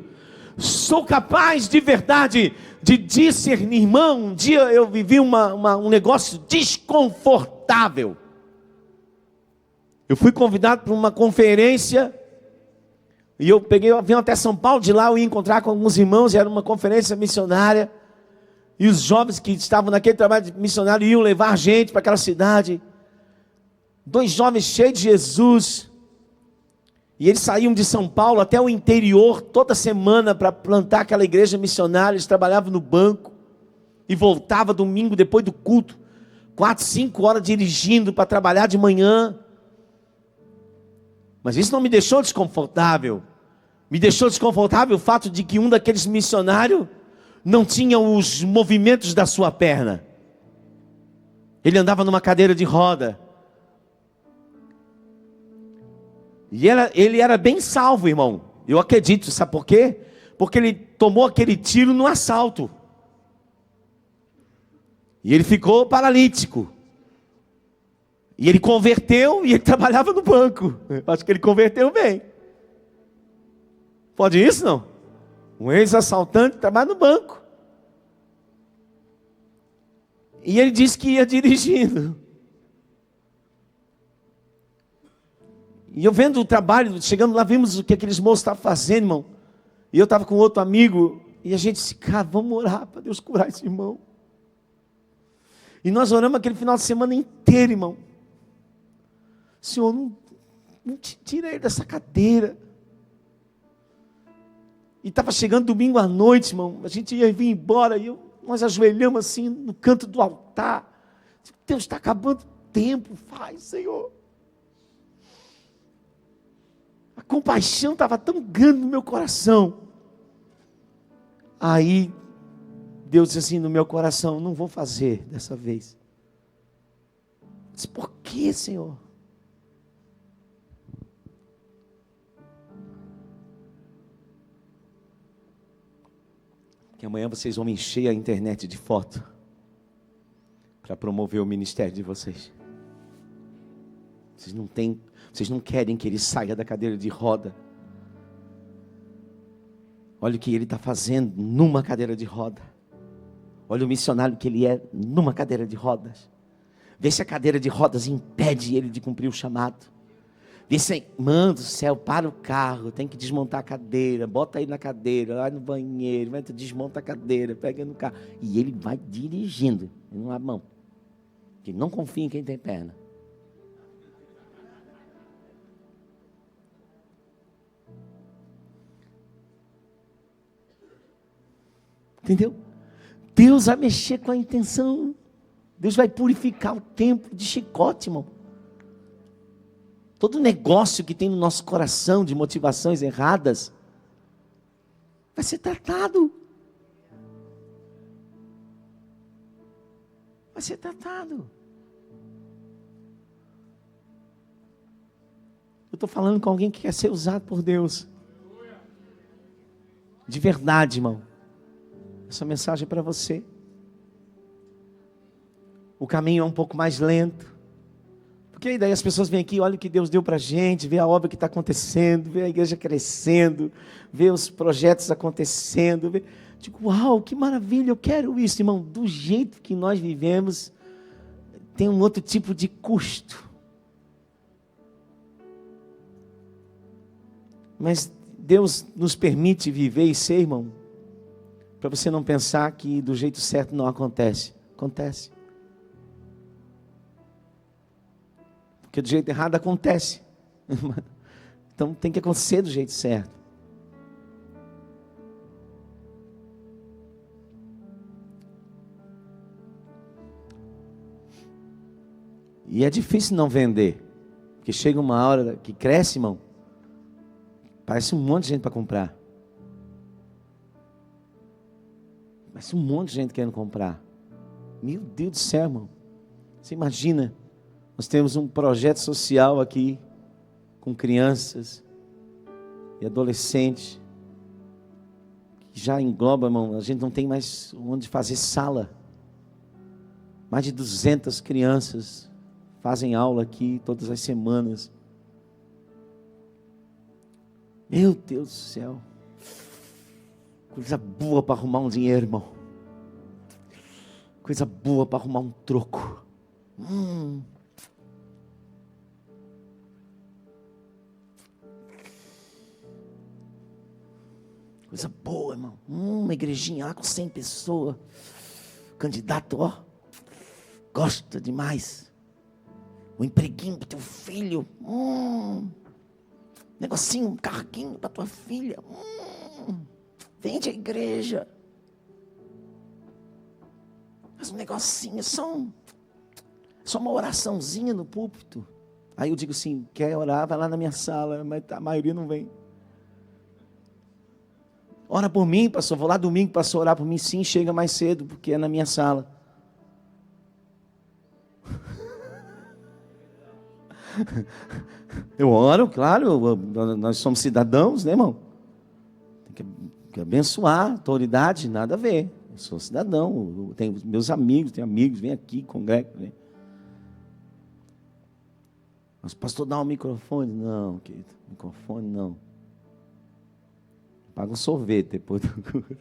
sou capaz de verdade de discernir. Irmão, um dia eu vivi um negócio desconfortável. Eu fui convidado para uma conferência, e eu peguei o avião até São Paulo. De lá eu ia encontrar com alguns irmãos, e era uma conferência missionária, e os jovens que estavam naquele trabalho missionário iam levar gente para aquela cidade. 2 jovens cheios de Jesus, e eles saíam de São Paulo até o interior toda semana para plantar aquela igreja missionária. Eles trabalhavam no banco e voltavam domingo depois do culto, 4, 5 horas dirigindo para trabalhar de manhã. Mas isso não me deixou desconfortável. Me deixou desconfortável o fato de que um daqueles missionários não tinha os movimentos da sua perna. Ele andava numa cadeira de roda. E ele era bem salvo, irmão. Eu acredito, sabe por quê? Porque ele tomou aquele tiro no assalto. E ele ficou paralítico. E ele converteu, e ele trabalhava no banco. Acho que ele converteu bem. Pode isso, não? Um ex-assaltante trabalha no banco. E ele disse que ia dirigindo. E eu vendo o trabalho, chegando lá, vimos o que aqueles moços estavam fazendo, irmão. E eu estava com outro amigo, e a gente disse: cara, vamos orar para Deus curar esse irmão. E nós oramos aquele final de semana inteiro, irmão. Senhor, não tira ele dessa cadeira. E estava chegando domingo à noite, irmão. A gente ia vir embora, e nós ajoelhamos assim no canto do altar. Deus, está acabando o tempo, faz, Senhor. A compaixão estava tão grande no meu coração. Aí Deus disse assim no meu coração: não vou fazer dessa vez. Eu disse: por que, Senhor? Que amanhã vocês vão me encher a internet de foto para promover o ministério de vocês. Vocês não querem que ele saia da cadeira de roda. Olha o que ele está fazendo numa cadeira de roda. Olha o missionário que ele é numa cadeira de rodas. Vê se a cadeira de rodas impede ele de cumprir o chamado. Vê se, mano do céu, para o carro, tem que desmontar a cadeira, bota aí na cadeira, vai no banheiro, vai, desmonta a cadeira, pega no carro. E ele vai dirigindo, ele não abre mão. Ele não confia em quem tem perna. Entendeu? Deus vai mexer com a intenção. Deus vai purificar o tempo de chicote, irmão. Todo negócio que tem no nosso coração de motivações erradas vai ser tratado. Vai ser tratado. Eu estou falando com alguém que quer ser usado por Deus. De verdade, irmão. Essa mensagem é para você. O caminho é um pouco mais lento. Porque daí as pessoas vêm aqui, olha o que Deus deu para a gente, vê a obra que está acontecendo, vê a igreja crescendo, vê os projetos acontecendo. Digo, uau, que maravilha, eu quero isso, irmão. Do jeito que nós vivemos, tem um outro tipo de custo. Mas Deus nos permite viver e ser, irmão, para você não pensar que do jeito certo não acontece. Acontece. Porque do jeito errado acontece. Então tem que acontecer do jeito certo. E é difícil não vender. Porque chega uma hora que cresce, irmão. Parece um monte de gente para comprar. Parece um monte de gente querendo comprar. Meu Deus do céu, irmão. Você imagina, nós temos um projeto social aqui, com crianças e adolescentes, que já engloba, irmão, a gente não tem mais onde fazer sala. Mais de 200 crianças fazem aula aqui todas as semanas. Meu Deus do céu. Coisa boa para arrumar um dinheiro, irmão. Coisa boa para arrumar um troco. Coisa boa, irmão. Uma igrejinha lá com 100 pessoas. Candidato, ó. Gosta demais. Um empreguinho para teu filho. Negocinho, um carguinho para tua filha. Vende a igreja. Faz um negocinho, só uma oraçãozinha no púlpito. Aí eu digo assim, quer orar, vai lá na minha sala, mas a maioria não vem. Ora por mim, pastor, vou lá domingo, pastor, orar por mim. Sim, chega mais cedo, porque é na minha sala. Eu oro, claro, nós somos cidadãos, né, irmão? Tem que abençoar, autoridade, nada a ver. Eu sou cidadão, eu tenho meus amigos, vem aqui, congrega. Vem. Mas pastor, dá um microfone? Não, querido, microfone não. Paga um sorvete depois do culto.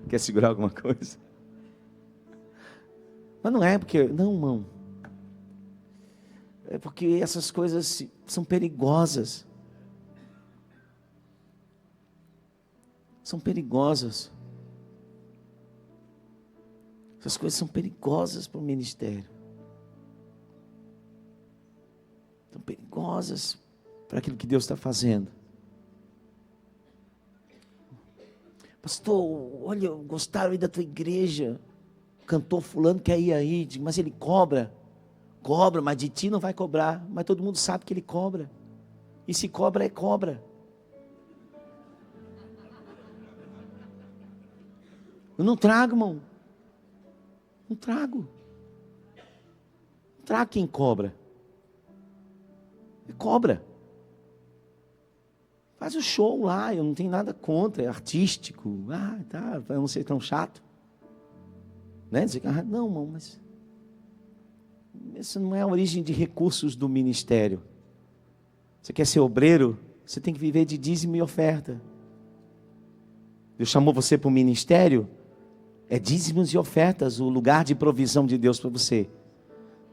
Quer segurar alguma coisa? Mas não é porque, não, irmão. É porque essas coisas são perigosas. São perigosas. Essas coisas são perigosas para o ministério. São perigosas para aquilo que Deus está fazendo. Pastor, olha, gostaram aí da tua igreja. Cantor fulano quer ir aí. Digo, mas ele cobra. Cobra, mas de ti não vai cobrar. Mas todo mundo sabe que ele cobra. E se cobra, é cobra. Eu não trago, irmão. Não trago. Não trago quem cobra. É cobra. Faz o show lá, eu não tenho nada contra, é artístico. Ah, tá, para não ser tão chato. Né? Dizer, não, irmão, mas essa não é a origem de recursos do ministério. Você quer ser obreiro? Você tem que viver de dízimo e oferta. Deus chamou você para o ministério? É dízimos e ofertas, o lugar de provisão de Deus para você.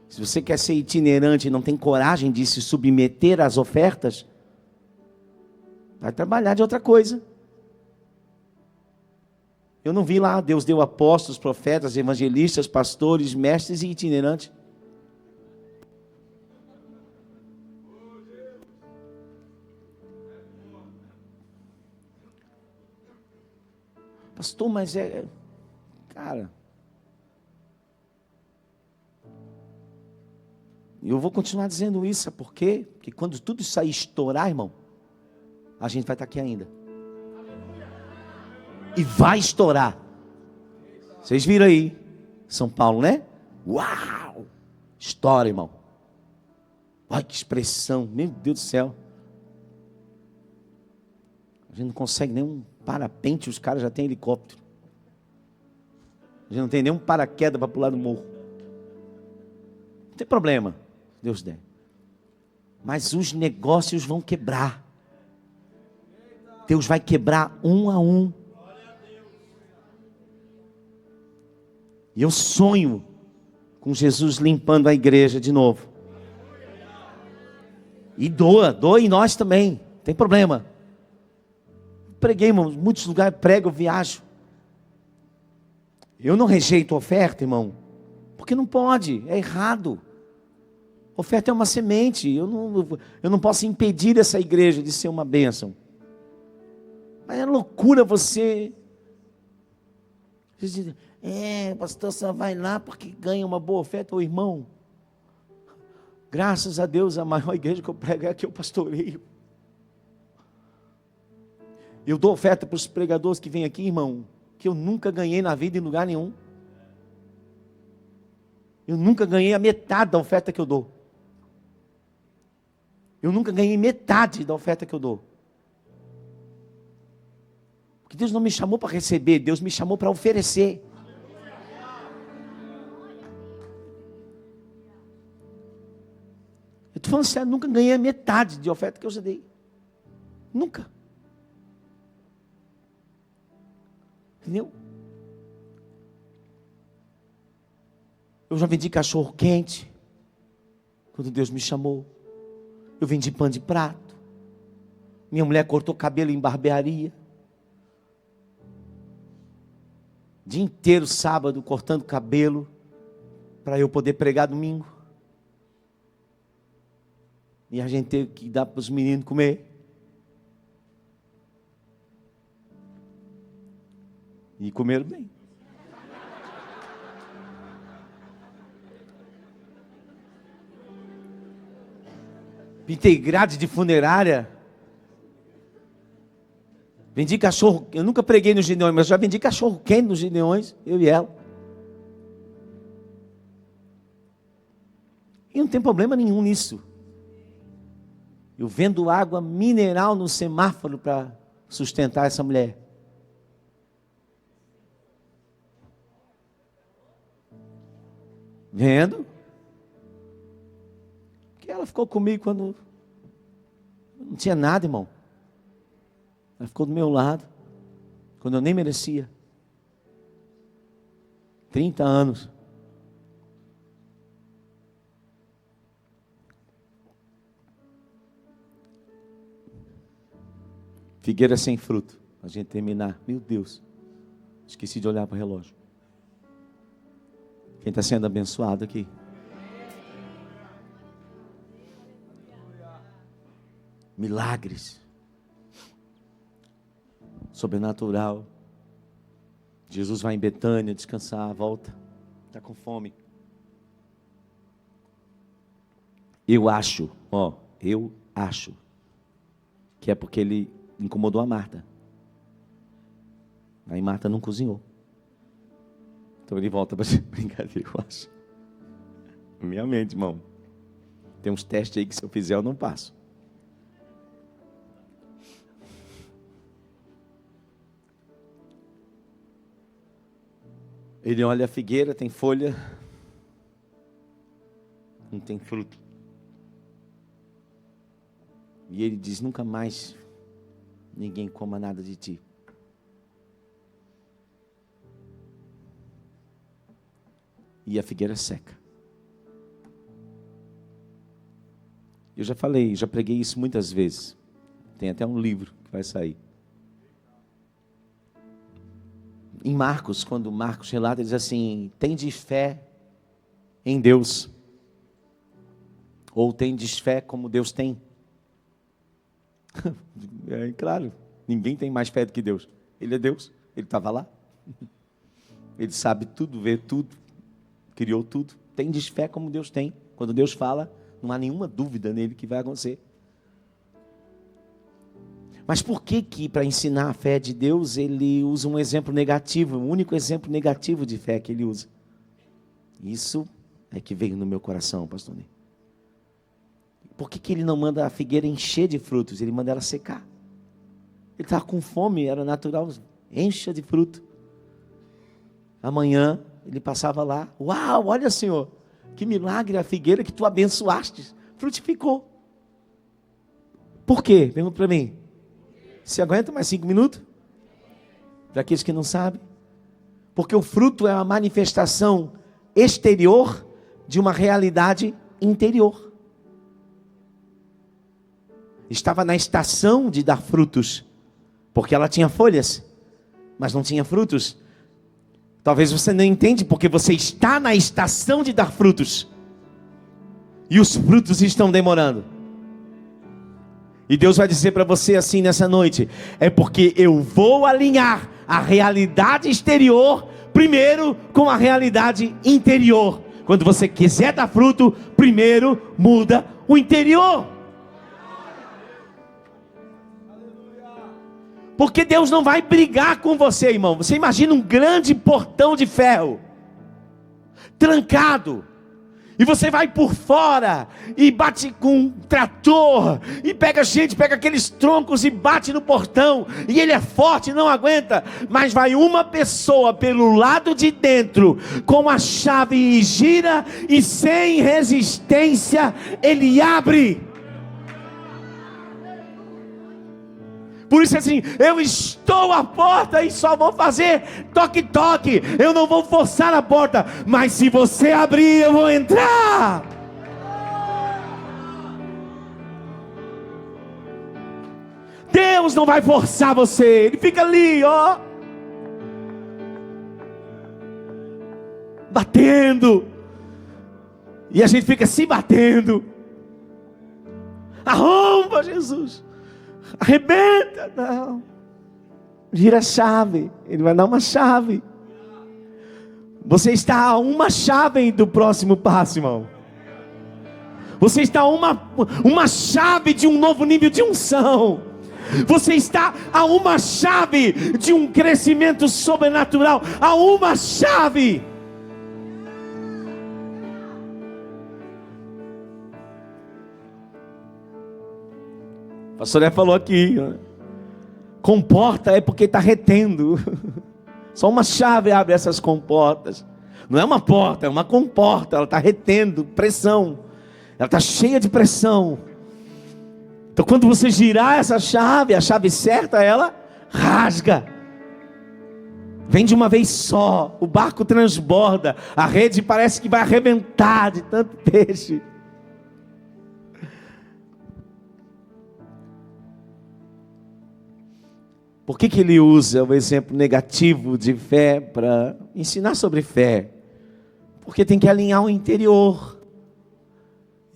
Se você quer ser itinerante e não tem coragem de se submeter às ofertas, vai trabalhar de outra coisa. Eu não vi lá, Deus deu apóstolos, profetas, evangelistas, pastores, mestres e itinerantes. Pastor, mas cara, eu vou continuar dizendo isso, sabe por quê? Porque quando tudo isso aí estourar, irmão, a gente vai estar aqui ainda. E vai estourar. Vocês viram aí, São Paulo, né? Uau! Estoura, irmão. Olha que expressão, meu Deus do céu. A gente não consegue nem um parapente, os caras já têm helicóptero. A gente não tem nem um paraquedas para pular do morro. Não tem problema, se Deus der. Mas os negócios vão quebrar. Deus vai quebrar um a um. E eu sonho com Jesus limpando a igreja de novo. E doa em nós também, não tem problema. Preguei, irmão, em muitos lugares, prego, eu viajo. Eu não rejeito oferta, irmão, porque não pode, é errado. Oferta é uma semente, eu não posso impedir essa igreja de ser uma bênção. Mas é loucura você pastor, só vai lá porque ganha uma boa oferta. Ô irmão, Graças a Deus, a maior igreja que eu prego é a que eu pastoreio. Eu dou oferta para os pregadores que vêm aqui, irmão, que eu nunca ganhei na vida em lugar nenhum. Eu nunca ganhei a metade da oferta que eu dou. Eu nunca ganhei metade da oferta que eu dou. Porque Deus não me chamou para receber, Deus me chamou para oferecer. Eu estou falando sério, nunca ganhei a metade de oferta que eu já dei. Nunca. Entendeu? Eu já vendi cachorro quente, quando Deus me chamou. Eu vendi pano de prato. Minha mulher cortou cabelo em barbearia. Dia inteiro, sábado, cortando cabelo, para eu poder pregar domingo. E a gente teve que dar para os meninos comer. E comeram bem. Pintei grade de funerária. Vendi cachorro. Eu nunca preguei nos Gideões, mas já vendi cachorro quente nos Gideões, eu e ela. E não tem problema nenhum nisso. Eu vendo água mineral no semáforo para sustentar essa mulher. Vendo? Porque ela ficou comigo quando não tinha nada, irmão. Ela ficou do meu lado, quando eu nem merecia. 30 anos. Figueira sem fruto. A gente terminar. Meu Deus. Esqueci de olhar para o relógio. Quem está sendo abençoado aqui? Milagres. Sobrenatural. Jesus vai em Betânia descansar, volta. Está com fome. Eu acho que é porque ele incomodou a Marta. Aí Marta não cozinhou. Então ele volta para brincadeira, eu acho. Minha mente, irmão. Tem uns testes aí que se eu fizer eu não passo. Ele olha a figueira, tem folha, não tem fruto. E ele diz: nunca mais ninguém coma nada de ti. E a figueira seca. Eu já falei, já preguei isso muitas vezes. Tem até um livro que vai sair. Em Marcos, quando Marcos relata, ele diz assim: tende fé em Deus. Ou tendes fé como Deus tem. É claro, ninguém tem mais fé do que Deus. Ele é Deus, ele estava lá. Ele sabe tudo, vê tudo, criou tudo. Tendes fé como Deus tem. Quando Deus fala, não há nenhuma dúvida nele que vai acontecer. Mas por que para ensinar a fé de Deus, ele usa um exemplo negativo, o único exemplo negativo de fé que ele usa? Isso é que veio no meu coração, pastor Ney. Por que ele não manda a figueira encher de frutos? Ele manda ela secar. Ele estava com fome, era natural, encha de fruto. Amanhã ele passava lá, uau, olha Senhor, que milagre, a figueira que tu abençoaste, frutificou. Por quê? Pergunta para mim. Você aguenta mais 5 minutos? Para aqueles que não sabem. Porque o fruto é uma manifestação exterior de uma realidade interior. Estava na estação de dar frutos, porque ela tinha folhas, mas não tinha frutos. Talvez você não entenda, porque você está na estação de dar frutos, e os frutos estão demorando. E Deus vai dizer para você assim nessa noite: é porque eu vou alinhar a realidade exterior primeiro com a realidade interior, Quando você quiser dar fruto, primeiro muda o interior. Porque Deus não vai brigar com você, irmão. Você imagina um grande portão de ferro, trancado, e você vai por fora, e bate com um trator, e pega aqueles troncos e bate no portão, e ele é forte, não aguenta, mas vai uma pessoa pelo lado de dentro, com a chave e gira, e sem resistência, ele abre. Por isso assim, eu estou à porta e só vou fazer toque-toque, eu não vou forçar a porta, mas se você abrir, eu vou entrar. Deus não vai forçar você, Ele fica ali, ó, batendo, e a gente fica se batendo. Arromba, Jesus, arrebenta, não, gira a chave, Ele vai dar uma chave. Você está a uma chave do próximo passo, irmão. Você está a uma chave de um novo nível de unção. Você está a uma chave de um crescimento sobrenatural, a uma chave. A pastora falou aqui, comporta é porque está retendo. Só uma chave abre essas comportas. Não é uma porta, é uma comporta. Ela está retendo pressão. Ela está cheia de pressão. Então quando você girar essa chave, a chave certa, ela rasga. Vem de uma vez só. O barco transborda. A rede parece que vai arrebentar de tanto peixe. Por que ele usa o exemplo negativo de fé para ensinar sobre fé? Porque tem que alinhar o interior.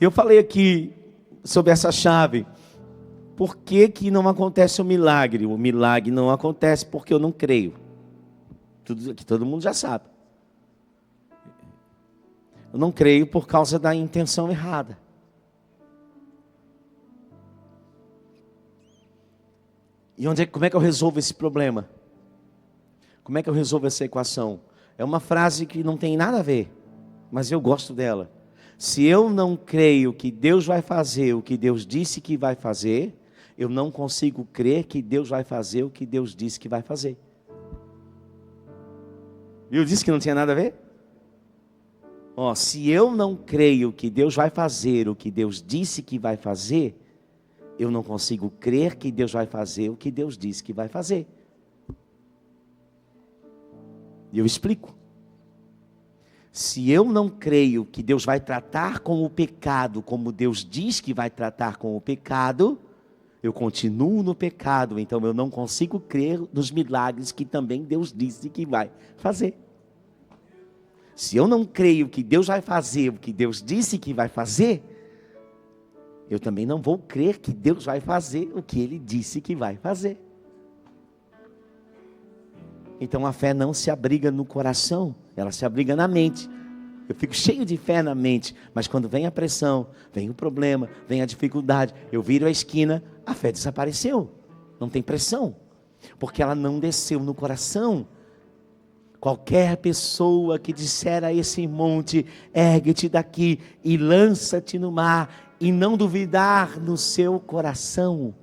Eu falei aqui sobre essa chave. Por que não acontece o milagre? O milagre não acontece porque eu não creio. Tudo que todo mundo já sabe. Eu não creio por causa da intenção errada. E como é que eu resolvo esse problema? Como é que eu resolvo essa equação? É uma frase que não tem nada a ver, mas eu gosto dela. Se eu não creio que Deus vai fazer o que Deus disse que vai fazer, eu não consigo crer que Deus vai fazer o que Deus disse que vai fazer. Eu disse que não tinha nada a ver? Se eu não creio que Deus vai fazer o que Deus disse que vai fazer, eu não consigo crer que Deus vai fazer o que Deus disse que vai fazer. E eu explico. Se eu não creio que Deus vai tratar com o pecado como Deus diz que vai tratar com o pecado, eu continuo no pecado, então eu não consigo crer nos milagres que também Deus disse que vai fazer. Se eu não creio que Deus vai fazer o que Deus disse que vai fazer, eu também não vou crer que Deus vai fazer o que Ele disse que vai fazer. Então a fé não se abriga no coração, ela se abriga na mente. Eu fico cheio de fé na mente, mas quando vem a pressão, vem o problema, vem a dificuldade, eu viro a esquina, a fé desapareceu. Não tem pressão, porque ela não desceu no coração. Qualquer pessoa que disser a esse monte, ergue-te daqui e lança-te no mar, e não duvidar no seu coração,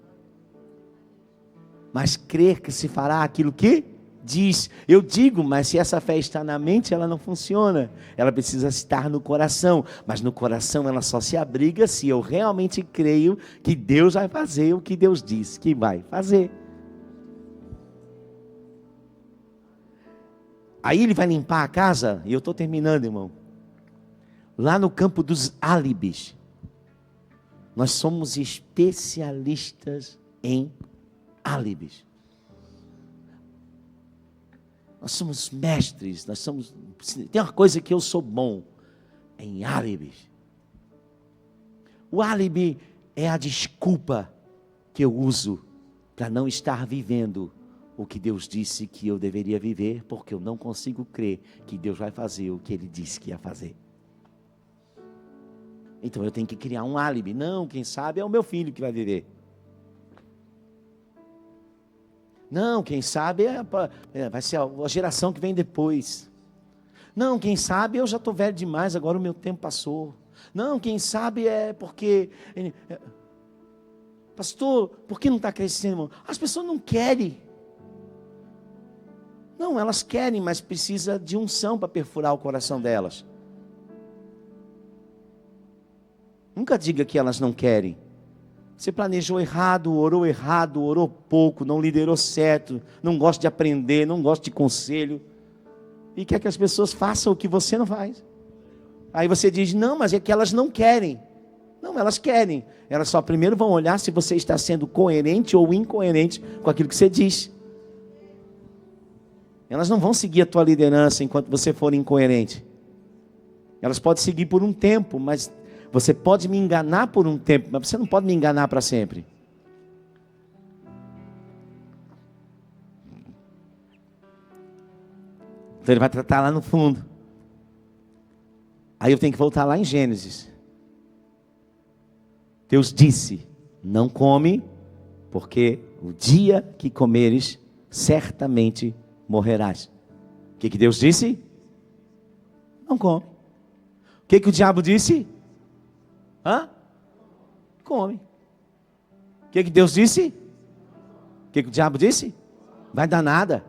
mas crer que se fará aquilo que diz. Eu digo, mas se essa fé está na mente, ela não funciona. Ela precisa estar no coração, mas no coração ela só se abriga se eu realmente creio que Deus vai fazer o que Deus diz que vai fazer. Aí ele vai limpar a casa, e eu estou terminando, irmão. Lá no campo dos álibis. Nós somos especialistas em álibis. Nós somos mestres, tem uma coisa que eu sou bom, em álibis. O álibi é a desculpa que eu uso para não estar vivendo o que Deus disse que eu deveria viver, porque eu não consigo crer que Deus vai fazer o que Ele disse que ia fazer. Então eu tenho que criar um álibi. Não, quem sabe é o meu filho que vai viver. Não, quem sabe vai ser a geração que vem depois. Não, quem sabe eu já estou velho demais, agora o meu tempo passou. Não, quem sabe é porque... Pastor, por que não está crescendo, irmão? As pessoas não querem. Não, elas querem, mas precisa de unção para perfurar o coração delas. Nunca diga que elas não querem. Você planejou errado, orou pouco, não liderou certo, não gosta de aprender, não gosta de conselho. E quer que as pessoas façam o que você não faz. Aí você diz, não, mas é que elas não querem. Não, elas querem. Elas só primeiro vão olhar se você está sendo coerente ou incoerente com aquilo que você diz. Elas não vão seguir a tua liderança enquanto você for incoerente. Elas podem seguir por um tempo, mas você pode me enganar por um tempo, mas você não pode me enganar para sempre. Então ele vai tratar lá no fundo. Aí eu tenho que voltar lá em Gênesis. Deus disse, não come, porque o dia que comeres, certamente morrerás. O que Deus disse? Não come. O que o diabo disse? Come. O que Deus disse? O que o diabo disse? Vai dar nada.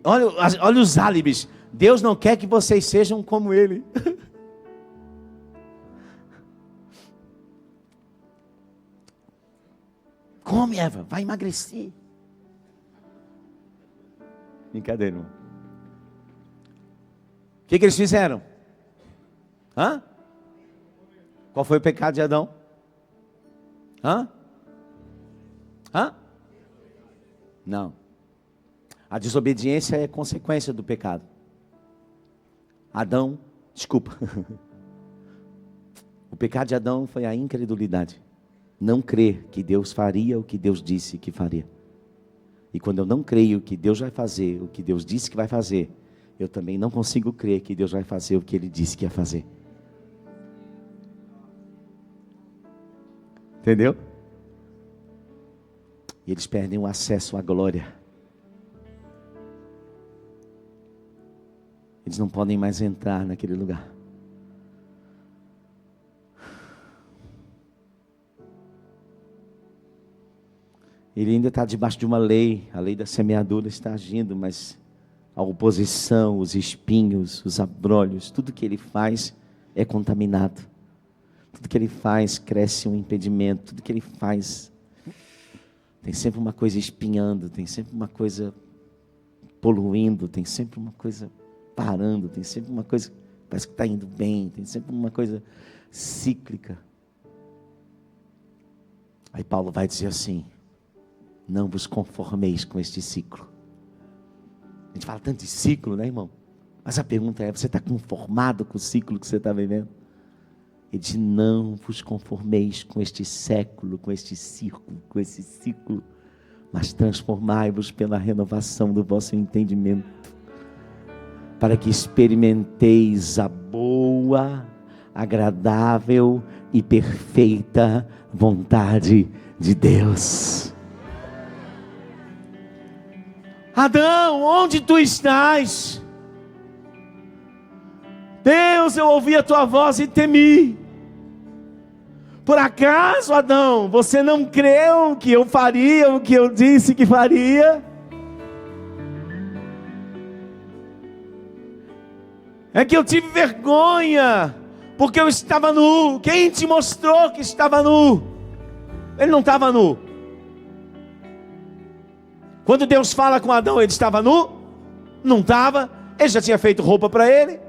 Olha os álibis. Deus não quer que vocês sejam como Ele. Come, Eva, vai emagrecer. Brincadeira, irmão. O que eles fizeram? Qual foi o pecado de Adão? Não. A desobediência é consequência do pecado. O pecado de Adão foi a incredulidade. Não crer que Deus faria o que Deus disse que faria. E quando eu não creio que Deus vai fazer o que Deus disse que vai fazer, eu também não consigo crer que Deus vai fazer o que Ele disse que ia fazer. Entendeu? E eles perdem o acesso à glória. Eles não podem mais entrar naquele lugar. Ele ainda está debaixo de uma lei, a lei da semeadura está agindo, mas a oposição, os espinhos, os abrolhos, tudo que ele faz é contaminado. Tudo que ele faz cresce um impedimento, tudo que ele faz tem sempre uma coisa espinhando, tem sempre uma coisa poluindo, tem sempre uma coisa parando, tem sempre uma coisa que parece que está indo bem, tem sempre uma coisa cíclica. Aí Paulo vai dizer assim, não vos conformeis com este ciclo. A gente fala tanto de ciclo, né, irmão? Mas a pergunta é, você está conformado com o ciclo que você está vivendo? Ele diz, não vos conformeis com este século, com este círculo, com esse ciclo, mas transformai-vos pela renovação do vosso entendimento, para que experimenteis a boa, agradável e perfeita vontade de Deus. Adão, onde tu estás? Deus, eu ouvi a tua voz e temi. Por acaso, Adão, você não creu que eu faria o que eu disse que faria? É que eu tive vergonha, porque eu estava nu. Quem te mostrou que estava nu? Ele não estava nu. Quando Deus fala com Adão, ele estava nu? Não estava. Ele já tinha feito roupa para ele.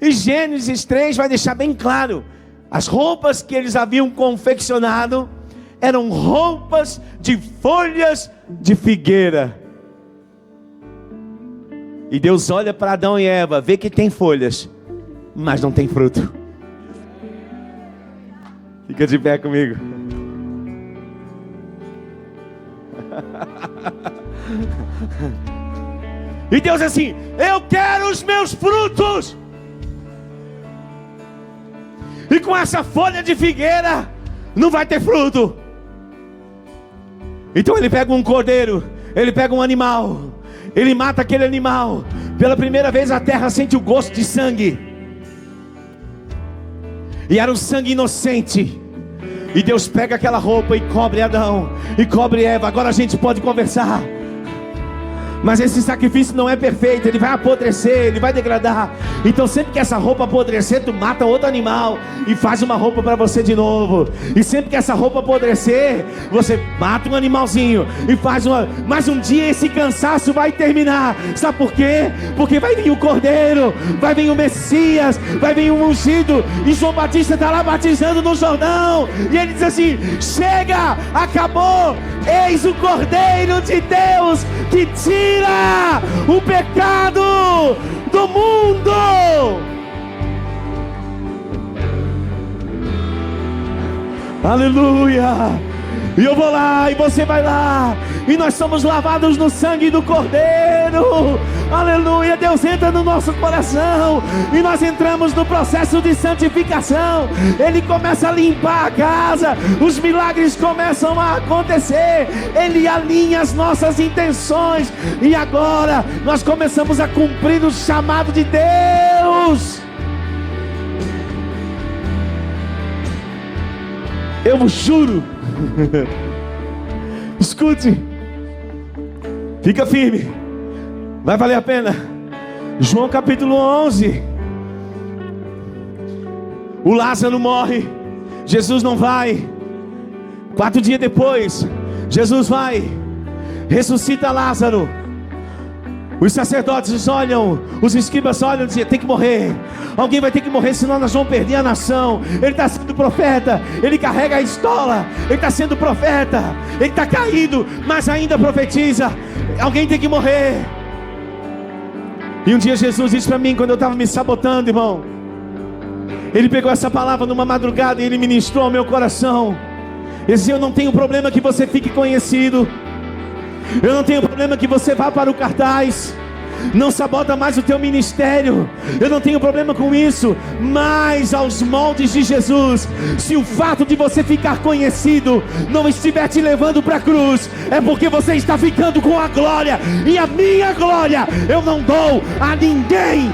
E Gênesis 3 vai deixar bem claro, as roupas que eles haviam confeccionado eram roupas de folhas de figueira. E Deus olha para Adão e Eva, vê que tem folhas, mas não tem fruto. Fica de pé comigo. E Deus diz assim: eu quero os meus frutos. E com essa folha de figueira não vai ter fruto. Então ele pega um cordeiro, ele pega um animal, ele mata aquele animal. Pela primeira vez a terra sente o gosto de sangue. E era um sangue inocente. E Deus pega aquela roupa e cobre Adão, e cobre Eva. Agora a gente pode conversar. Mas esse sacrifício não é perfeito, ele vai apodrecer, ele vai degradar. Então sempre que essa roupa apodrecer, tu mata outro animal e faz uma roupa para você de novo. E sempre que essa roupa apodrecer, você mata um animalzinho e faz uma. Mas um dia esse cansaço vai terminar. Sabe por quê? Porque vai vir o Cordeiro, vai vir o Messias, vai vir o ungido. E João Batista está lá batizando no Jordão, e ele diz assim: chega, acabou. Eis o Cordeiro de Deus que tira o pecado do mundo. Aleluia. E eu vou lá, e você vai lá, e nós somos lavados no sangue do Cordeiro. Aleluia. Deus entra no nosso coração, e nós entramos no processo de santificação. Ele começa a limpar a casa, os milagres começam a acontecer, Ele alinha as nossas intenções, e agora nós começamos a cumprir o chamado de Deus. Eu vos juro, escute, fica firme, vai valer a pena. João capítulo 11, o Lázaro morre, Jesus não vai. 4 dias depois, Jesus vai, ressuscita Lázaro. Os sacerdotes olham, os escribas olham e dizem: tem que morrer, alguém vai ter que morrer, senão nós vamos perder a nação. Ele está sendo profeta, ele carrega a estola, ele está sendo profeta, ele está caído, mas ainda profetiza. Alguém tem que morrer. E um dia Jesus disse para mim, quando eu estava me sabotando, irmão, Ele pegou essa palavra numa madrugada e Ele ministrou ao meu coração. Ele disse: eu não tenho problema que você fique conhecido, eu não tenho problema que você vá para o cartaz, não sabota mais o teu ministério, eu não tenho problema com isso. Mas aos moldes de Jesus, se o fato de você ficar conhecido não estiver te levando para a cruz, é porque você está ficando com a glória, e a minha glória eu não dou a ninguém.